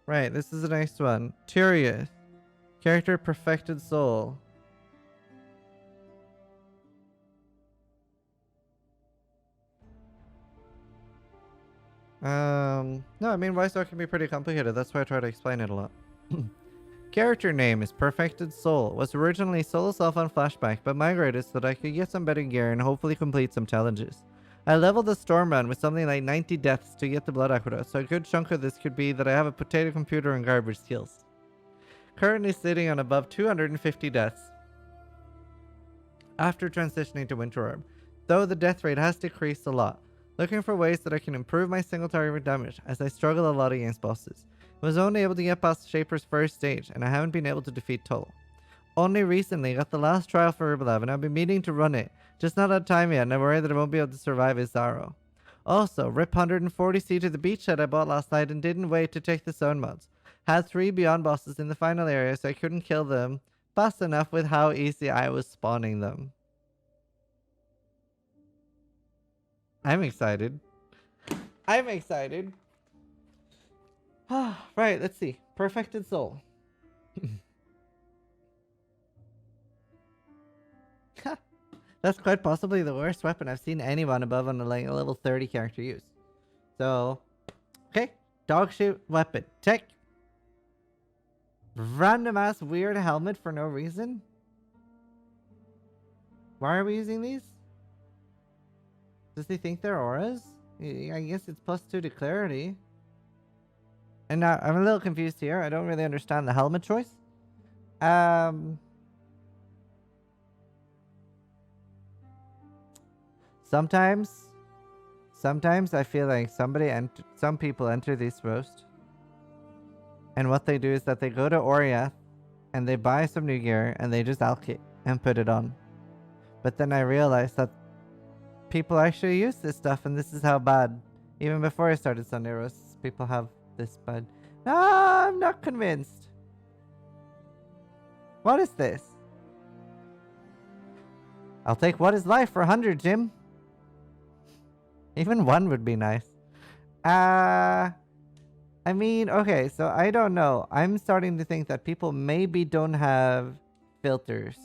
Right, this is the next one. Tyrius. Character Perfected Soul. No, I mean, Wise Oak can be pretty complicated. That's why I try to explain it a lot. Character name is Perfected Soul. Was originally solo self on Flashback, but migrated so that I could get some better gear and hopefully complete some challenges. I leveled the Storm Run with something like 90 deaths to get the Blood Aqueduct, so a good chunk of this could be that I have a potato computer and garbage skills. Currently sitting on above 250 deaths after transitioning to Winter Orb, though the death rate has decreased a lot. Looking for ways that I can improve my single target damage, as I struggle a lot against bosses. I was only able to get past Shaper's first stage, and I haven't been able to defeat Tull. Only recently got the last trial for Herbalife, and I've been meaning to run it, just not had time yet, and I worry that I won't be able to survive Izaro. Also, rip 140C to the beachhead I bought last night and didn't wait to take the zone mods. Had 3 beyond bosses in the final area, so I couldn't kill them fast enough with how easy I was spawning them. I'm excited. I'm excited. Right, let's see. Perfected Soul. That's quite possibly the worst weapon I've seen anyone above on a level 30 character use. So, okay. Dog shoot weapon. Check. Random ass weird helmet for no reason. Why are we using these? Does he think they're auras? I guess it's +2 to clarity. And now I'm a little confused here. I don't really understand the helmet choice. Sometimes Sometimes I feel like some people enter this roast, and what they do is that they go to Oriath and they buy some new gear and they just alch it and put it on. But then I realized that people actually use this stuff, and this is how bad. Even before I started Sunday roasts, people have this bad. No, I'm not convinced. What is this? I'll take what is life for 100, Jim. Even 1 would be nice. I mean, okay, so I don't know. I'm starting to think that people maybe don't have filters,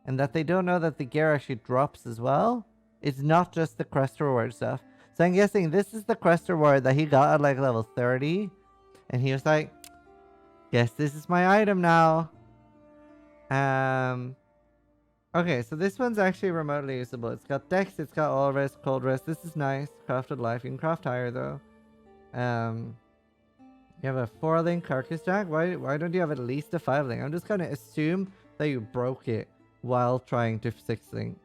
and that they don't know that the gear actually drops as well. It's not just the quest reward stuff. So I'm guessing this is the quest reward that he got at like level 30. And he was like, guess this is my item now. Okay, so this one's actually remotely usable. It's got Dex, it's got All Rest, Cold Rest. This is nice. Crafted Life. You can craft higher though. You have a 4-link Carcass Jack. Why don't you have at least a 5-link? I'm just gonna assume that you broke it while trying to 6-link.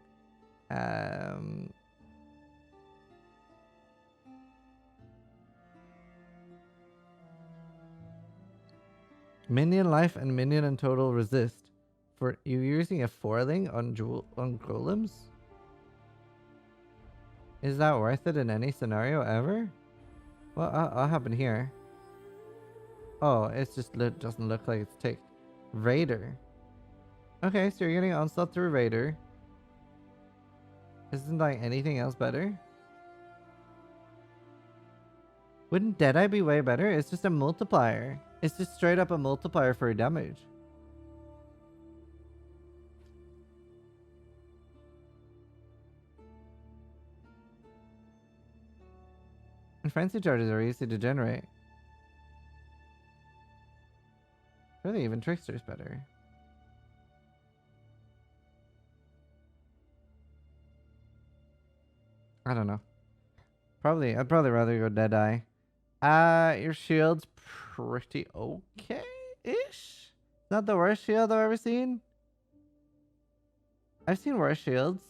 Minion life and minion and total resist. For you using a 4-link on golems? Is that worth it in any scenario ever? What happened here? Oh, it's just doesn't look like it's ticked. Raider. Okay, so you're getting onslaught through Raider. Isn't like anything else better? Wouldn't Deadeye be way better? It's just a multiplier. It's just straight up a multiplier for damage. And frenzy charges are easy to generate. Really, even Trickster's better. I don't know. I'd probably rather go Deadeye. Your shield's pretty okay-ish. Not the worst shield I've ever seen. I've seen worse shields.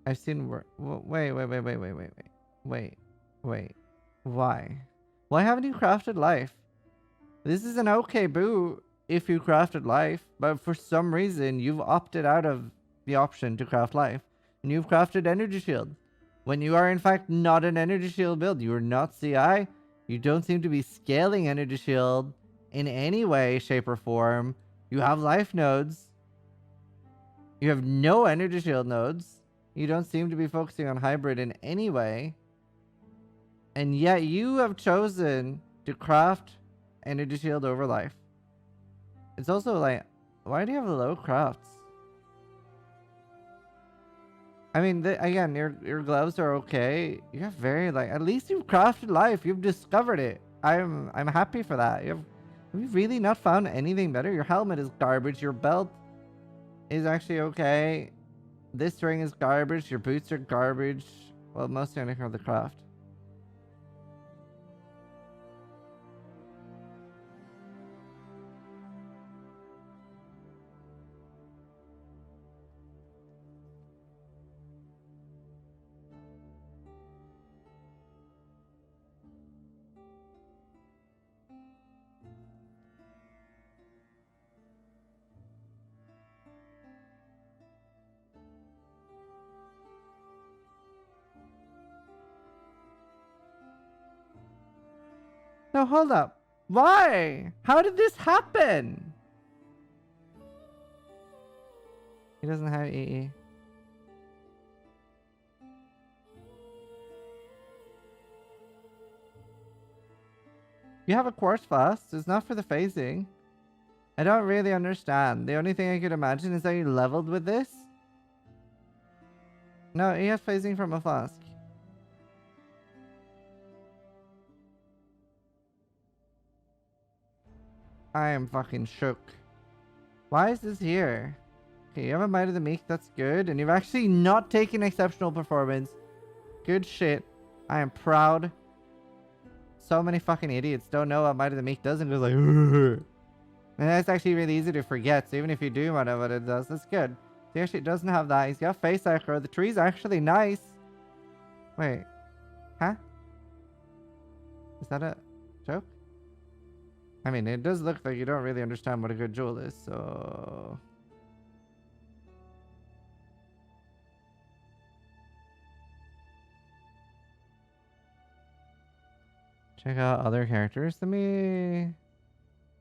I've seen wait. Why? Why haven't you crafted life? This is an okay boot if you crafted life, but for some reason you've opted out of the option to craft life, and you've crafted energy shield. When you are in fact not an energy shield build, you are not CI. You don't seem to be scaling energy shield in any way, shape, or form. You have life nodes. You have no energy shield nodes. You don't seem to be focusing on hybrid in any way. And yet you have chosen to craft energy shield over life. It's also like, why do you have low crafts? I mean, again, your gloves are okay. You have very at least you've crafted life. You've discovered it. I'm happy for that. Have you really not found anything better? Your helmet is garbage. Your belt is actually okay. This ring is garbage. Your boots are garbage. Well, mostly on account of the craft. No, hold up. Why? How did this happen? He doesn't have EE. You have a quartz fast. It's not for the phasing. I don't really understand. The only thing I could imagine is that you leveled with this. No, he has phasing from a flask. I am fucking shook. Why is this here? Okay, you have a Might of the Meek. That's good. And you've actually not taken exceptional performance. Good shit. I am proud. So many fucking idiots don't know what Might of the Meek does and goes like, Ugh. And that's actually really easy to forget. So even if you do know what it does, that's good. He actually doesn't have that. He's got face aggro. The tree's actually nice. Wait. Huh? Is that a joke? I mean, it does look like you don't really understand what a good jewel is, so... Check out other characters. Let me...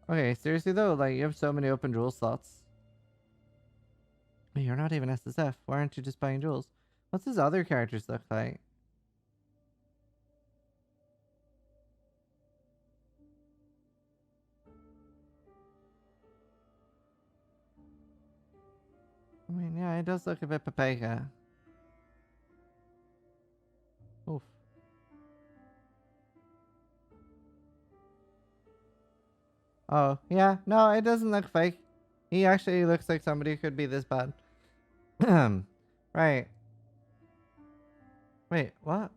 Okay, seriously though, like, you have so many open jewel slots. Wait, you're not even SSF. Why aren't you just buying jewels? What's his other characters look like? I mean, yeah, it does look a bit papaya. Oof. Oh, yeah. No, it doesn't look fake. He actually looks like somebody who could be this bad. Right. Wait, what?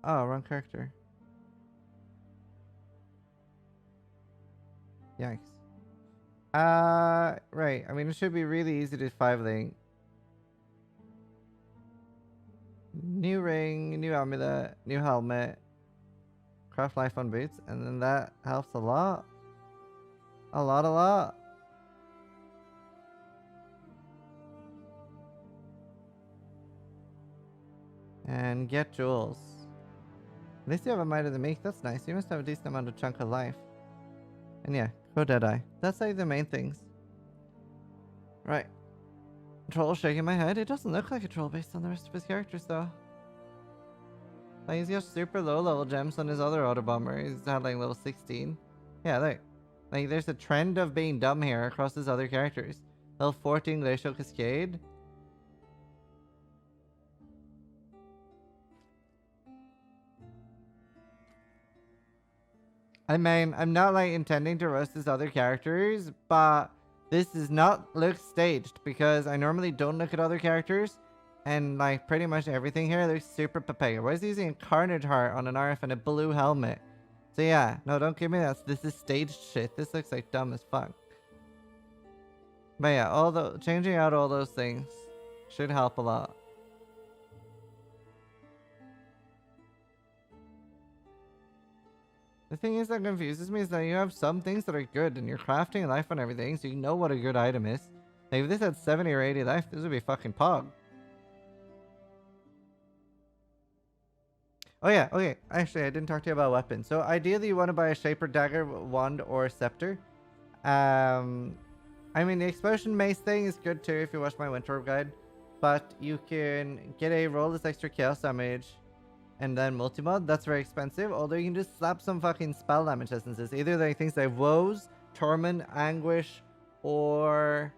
Oh, wrong character. Yikes. Right. I mean, it should be really easy to 5-link. New ring, new amulet, new helmet. Craft life on boots. And then that helps a lot. A lot. And get jewels. At least you have a might of the meek. That's nice. You must have a decent amount of chunk of life. And yeah, go Deadeye. That's like the main things. Right. Troll shaking my head. It doesn't look like a troll based on the rest of his characters though. Like he's got super low level gems on his other auto bomber. He's had like level 16. Yeah, look. Like there's a trend of being dumb here across his other characters. Level 14 Glacial Cascade. I mean, I'm not like intending to roast his other characters, but this does not look staged because I normally don't look at other characters and like pretty much everything here looks super papaya. Why is he using a Carnage Heart on an RF and a blue helmet? So yeah, no, don't give me that. This is staged shit. This looks like dumb as fuck. But yeah, changing out all those things should help a lot. The thing is that confuses me is that you have some things that are good and you're crafting life on everything, so you know what a good item is. Like if this had 70 or 80 life, this would be fucking pog. Oh yeah, okay. Actually, I didn't talk to you about weapons. So ideally you want to buy a Shaper Dagger, Wand, or Scepter. I mean, the Explosion Mace thing is good too if you watch my Winter Guide. But you can get a roll this extra chaos damage and then multi-mod. That's very expensive. Although you can just slap some fucking spell damage essences. Either like things like Woes, Torment, Anguish, or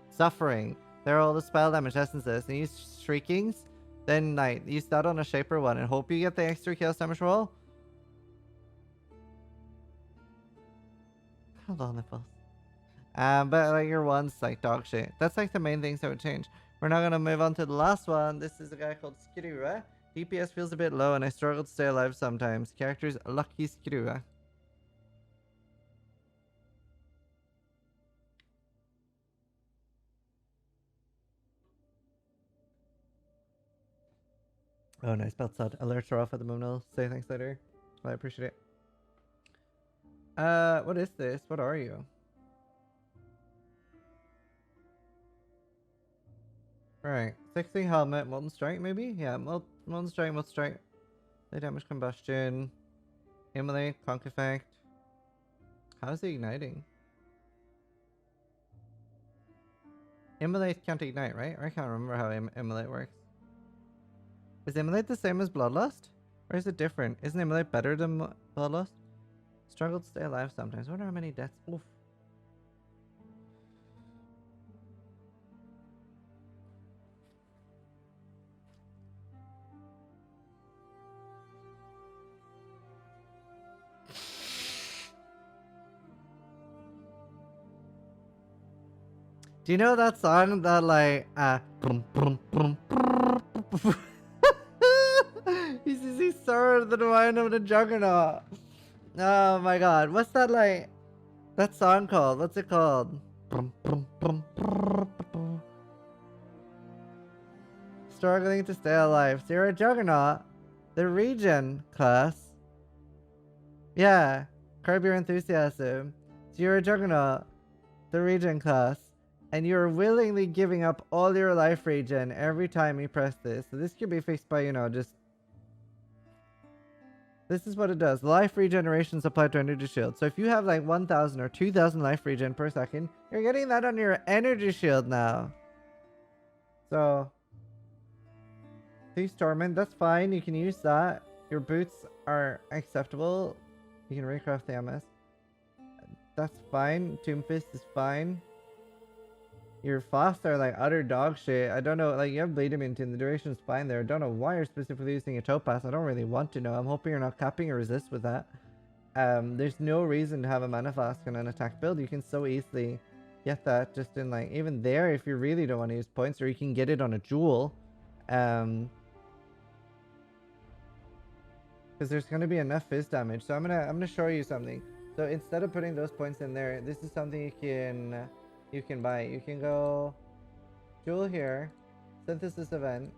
Suffering. They're all the spell damage essences. And use Shriekings. Then like use that on a Shaper one and hope you get the extra chaos damage roll. Hello, nipples. But like your one's like dog shit. That's like the main things that would change. We're now gonna move on to the last one. This is a guy called Skirua. DPS feels a bit low and I struggle to stay alive sometimes. Character's Lucky Skirua. Oh, nice. Belt sod. Alerts are off at the moment. I'll say thanks later. I appreciate it. What is this? What are you? Right. 60 helmet, molten strike maybe? Yeah, molten strike. Lay damage combustion. Immolate, conk effect. How is it igniting? Immolate can't ignite, right? I can't remember how Immolate works. Is Immolate the same as Bloodlust? Or is it different? Isn't Immolate better than Bloodlust? Struggle to stay alive sometimes. I wonder how many deaths. Oof. Do you know that song that like he's Sora the Divine of the Juggernaut. Oh my god. What's that like that song called? What's it called? struggling to stay alive. So you're a juggernaut. The regen class. Yeah. Curb your enthusiasm. So you're a juggernaut. The regen class. And you're willingly giving up all your life regen every time you press this. So this could be fixed by, you know, just... This is what it does. Life regeneration is applied to energy shield. So if you have like 1,000 or 2,000 life regen per second, you're getting that on your energy shield now. So... Thief's Torment, that's fine. You can use that. Your boots are acceptable. You can recraft the MS. That's fine. Tomb Fist is fine. Your fast are like utter dog shit. I don't know, like you have Bleed Immunity and the duration's fine there. I don't know why you're specifically using a Topaz. I don't really want to know. I'm hoping you're not capping a resist with that. There's no reason to have a mana flask on an attack build. You can so easily get that just in like, even there if you really don't want to use points, or you can get it on a jewel. Because there's going to be enough fizz damage. So I'm gonna show you something. So instead of putting those points in there, this is something you can buy. You can go jewel here, synthesis event,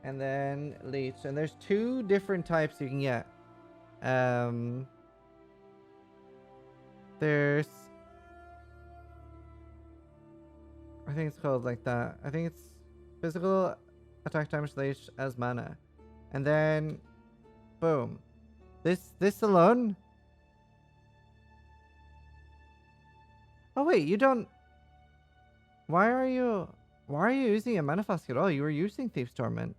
and then leech. And there's 2 different types you can get. There's, I think it's called like that. I think it's physical attack damage leech as mana, and then boom, this alone. Oh wait, you don't. Why are you using a mana flask at all? You were using Thief's Torment.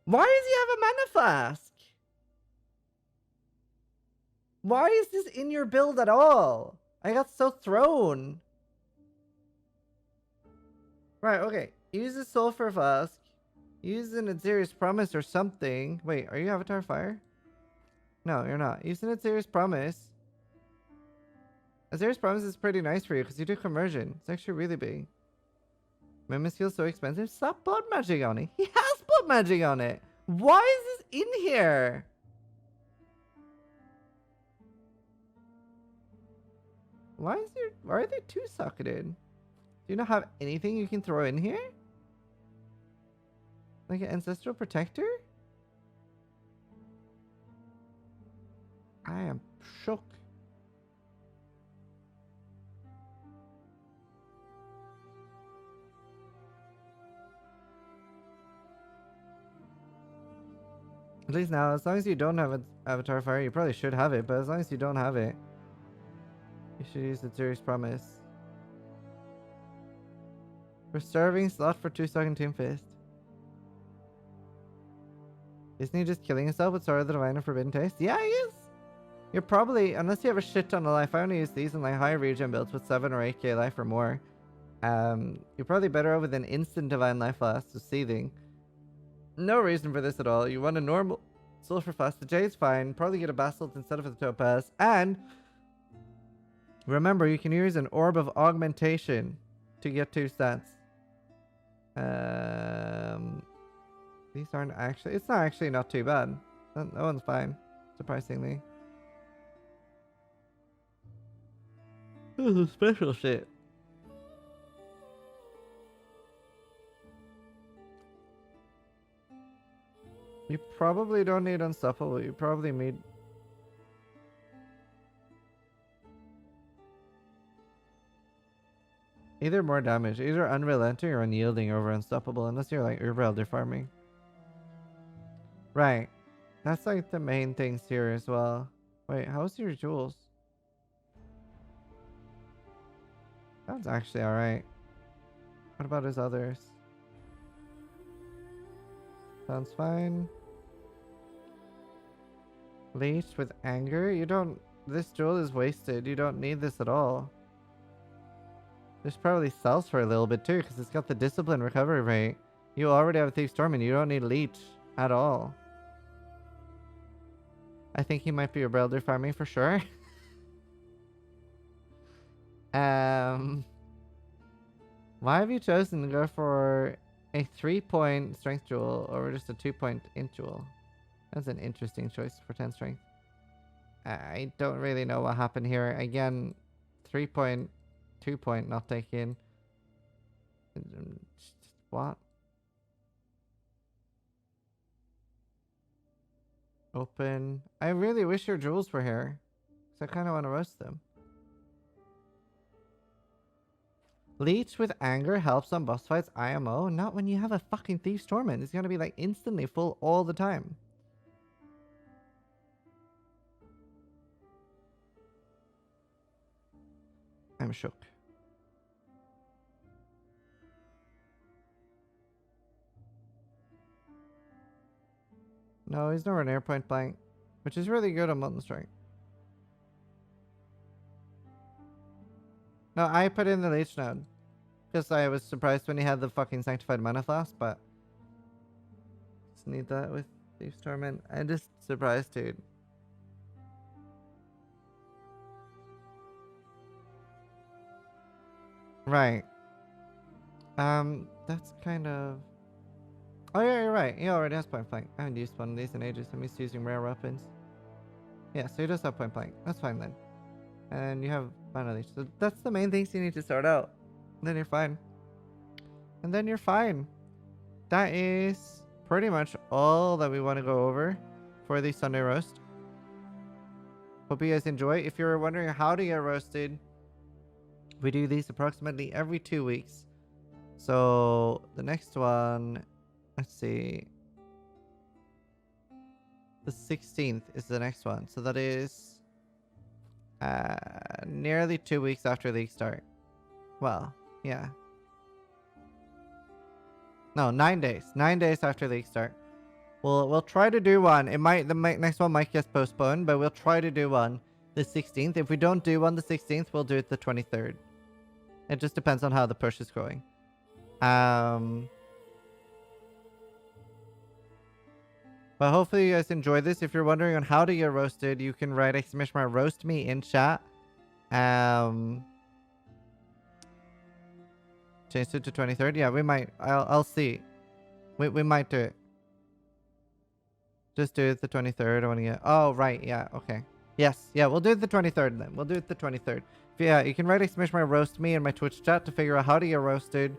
Why does he have a mana flask? Why is this in your build at all? I got so thrown. Right, okay. Use a Sulfur Flask. Use an Azirius Promise or something. Wait, are you Avatar Fire? No, you're not. Use an Azirius Promise. Azirius Promise is pretty nice for you because you do conversion. It's actually really big. Mimus feels so expensive. Stop blood magic on it. He has blood magic on it. Why is this in here? Why are they 2-socketed? Do you not have anything you can throw in here? Like an Ancestral Protector? I am shook. At least now, as long as you don't have an Avatar Fire, you probably should have it, but as long as you don't have it, you should use the Azirius Promise. Reserving slot for 2-second Tomb Fist. Isn't he just killing himself with Sword of the Divine and Forbidden Taste? Yeah, he is! You're probably, unless you have a shit ton of life, I only use these in like high regen builds with 7 or 8k life or more. You're probably better off with an instant Divine Life Flask, so Seething. No reason for this at all. You want a normal Sulfur Flask. The Jade's fine. Probably get a Basalt instead of the Topaz. And remember, you can use an Orb of Augmentation to get 2 stats. These aren't actually... It's not actually not too bad. That one's fine, surprisingly. This is special shit. You probably don't need Unstoppable. You probably need... Either more damage. Either Unrelenting or Unyielding over Unstoppable. Unless you're like Uber Elder farming. Right. That's like the main things here as well. Wait, how's your jewels? That's actually alright. What about his others? Sounds fine. Leech with Anger? You don't... This jewel is wasted. You don't need this at all. This probably sells for a little bit too, because it's got the Discipline recovery rate. You already have a Thief's Torment. You don't need Leech at all. I think he might be a Brelder farming for sure. Why have you chosen to go for a 3-point strength jewel over just a 2-point int jewel? That's an interesting choice for 10 strength. I don't really know what happened here. Again, 3-point, 2-point not taken. What? Open. I really wish your jewels were here. Because I kind of want to roast them. Leech with anger helps on boss fights IMO. Not when you have a fucking Thief's Torment. It's going to be like instantly full all the time. I'm shook. No, he's nowhere near point blank. Which is really good on Molten Strike. No, I put in the Leech node. Because I was surprised when he had the fucking Sanctified Mana Flask, but... Just need that with Thief's Torment. I'm just surprised, dude. Right. That's kind of... Oh yeah, you're right. He already has point blank. I haven't used one of these in ages. I'm used to using rare weapons. Yeah, so he does have point blank. That's fine then. And you have Mana Leech. So that's the main things you need to sort out. Then you're fine. And then you're fine. That is pretty much all that we want to go over for the Sunday roast. Hope you guys enjoy. If you're wondering how to get roasted, we do these approximately every 2 weeks. So the next one, let's see. The 16th is the next one. So that is nearly 2 weeks after league start. Well, yeah. No, 9 days. 9 days after league start. We'll try to do one. The next one might get postponed, but we'll try to do one the 16th. If we don't do one the 16th, we'll do it the 23rd. It just depends on how the push is going. But hopefully you guys enjoy this. If you're wondering on how to get roasted, you can write !roast me in chat. Change it to 23rd. Yeah, we might. I'll see. We might do it. Just do it the 23rd. I want to get... Oh, right. Yeah. Okay. Yes. Yeah, we'll do it the 23rd then. We'll do it the 23rd. Yeah, you can write !roast me in my Twitch chat to figure out how to get roasted.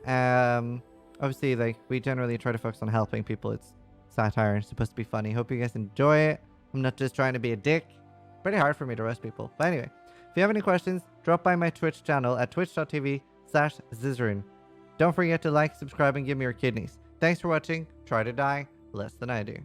Obviously, like, we generally try to focus on helping people. It's satire. It's supposed to be funny. Hope you guys enjoy it. I'm not just trying to be a dick. Pretty hard for me to roast people. But anyway, if you have any questions, drop by my Twitch channel at twitch.tv/Zizaran. Don't forget to like, subscribe, and give me your kidneys. Thanks for watching. Try to die less than I do.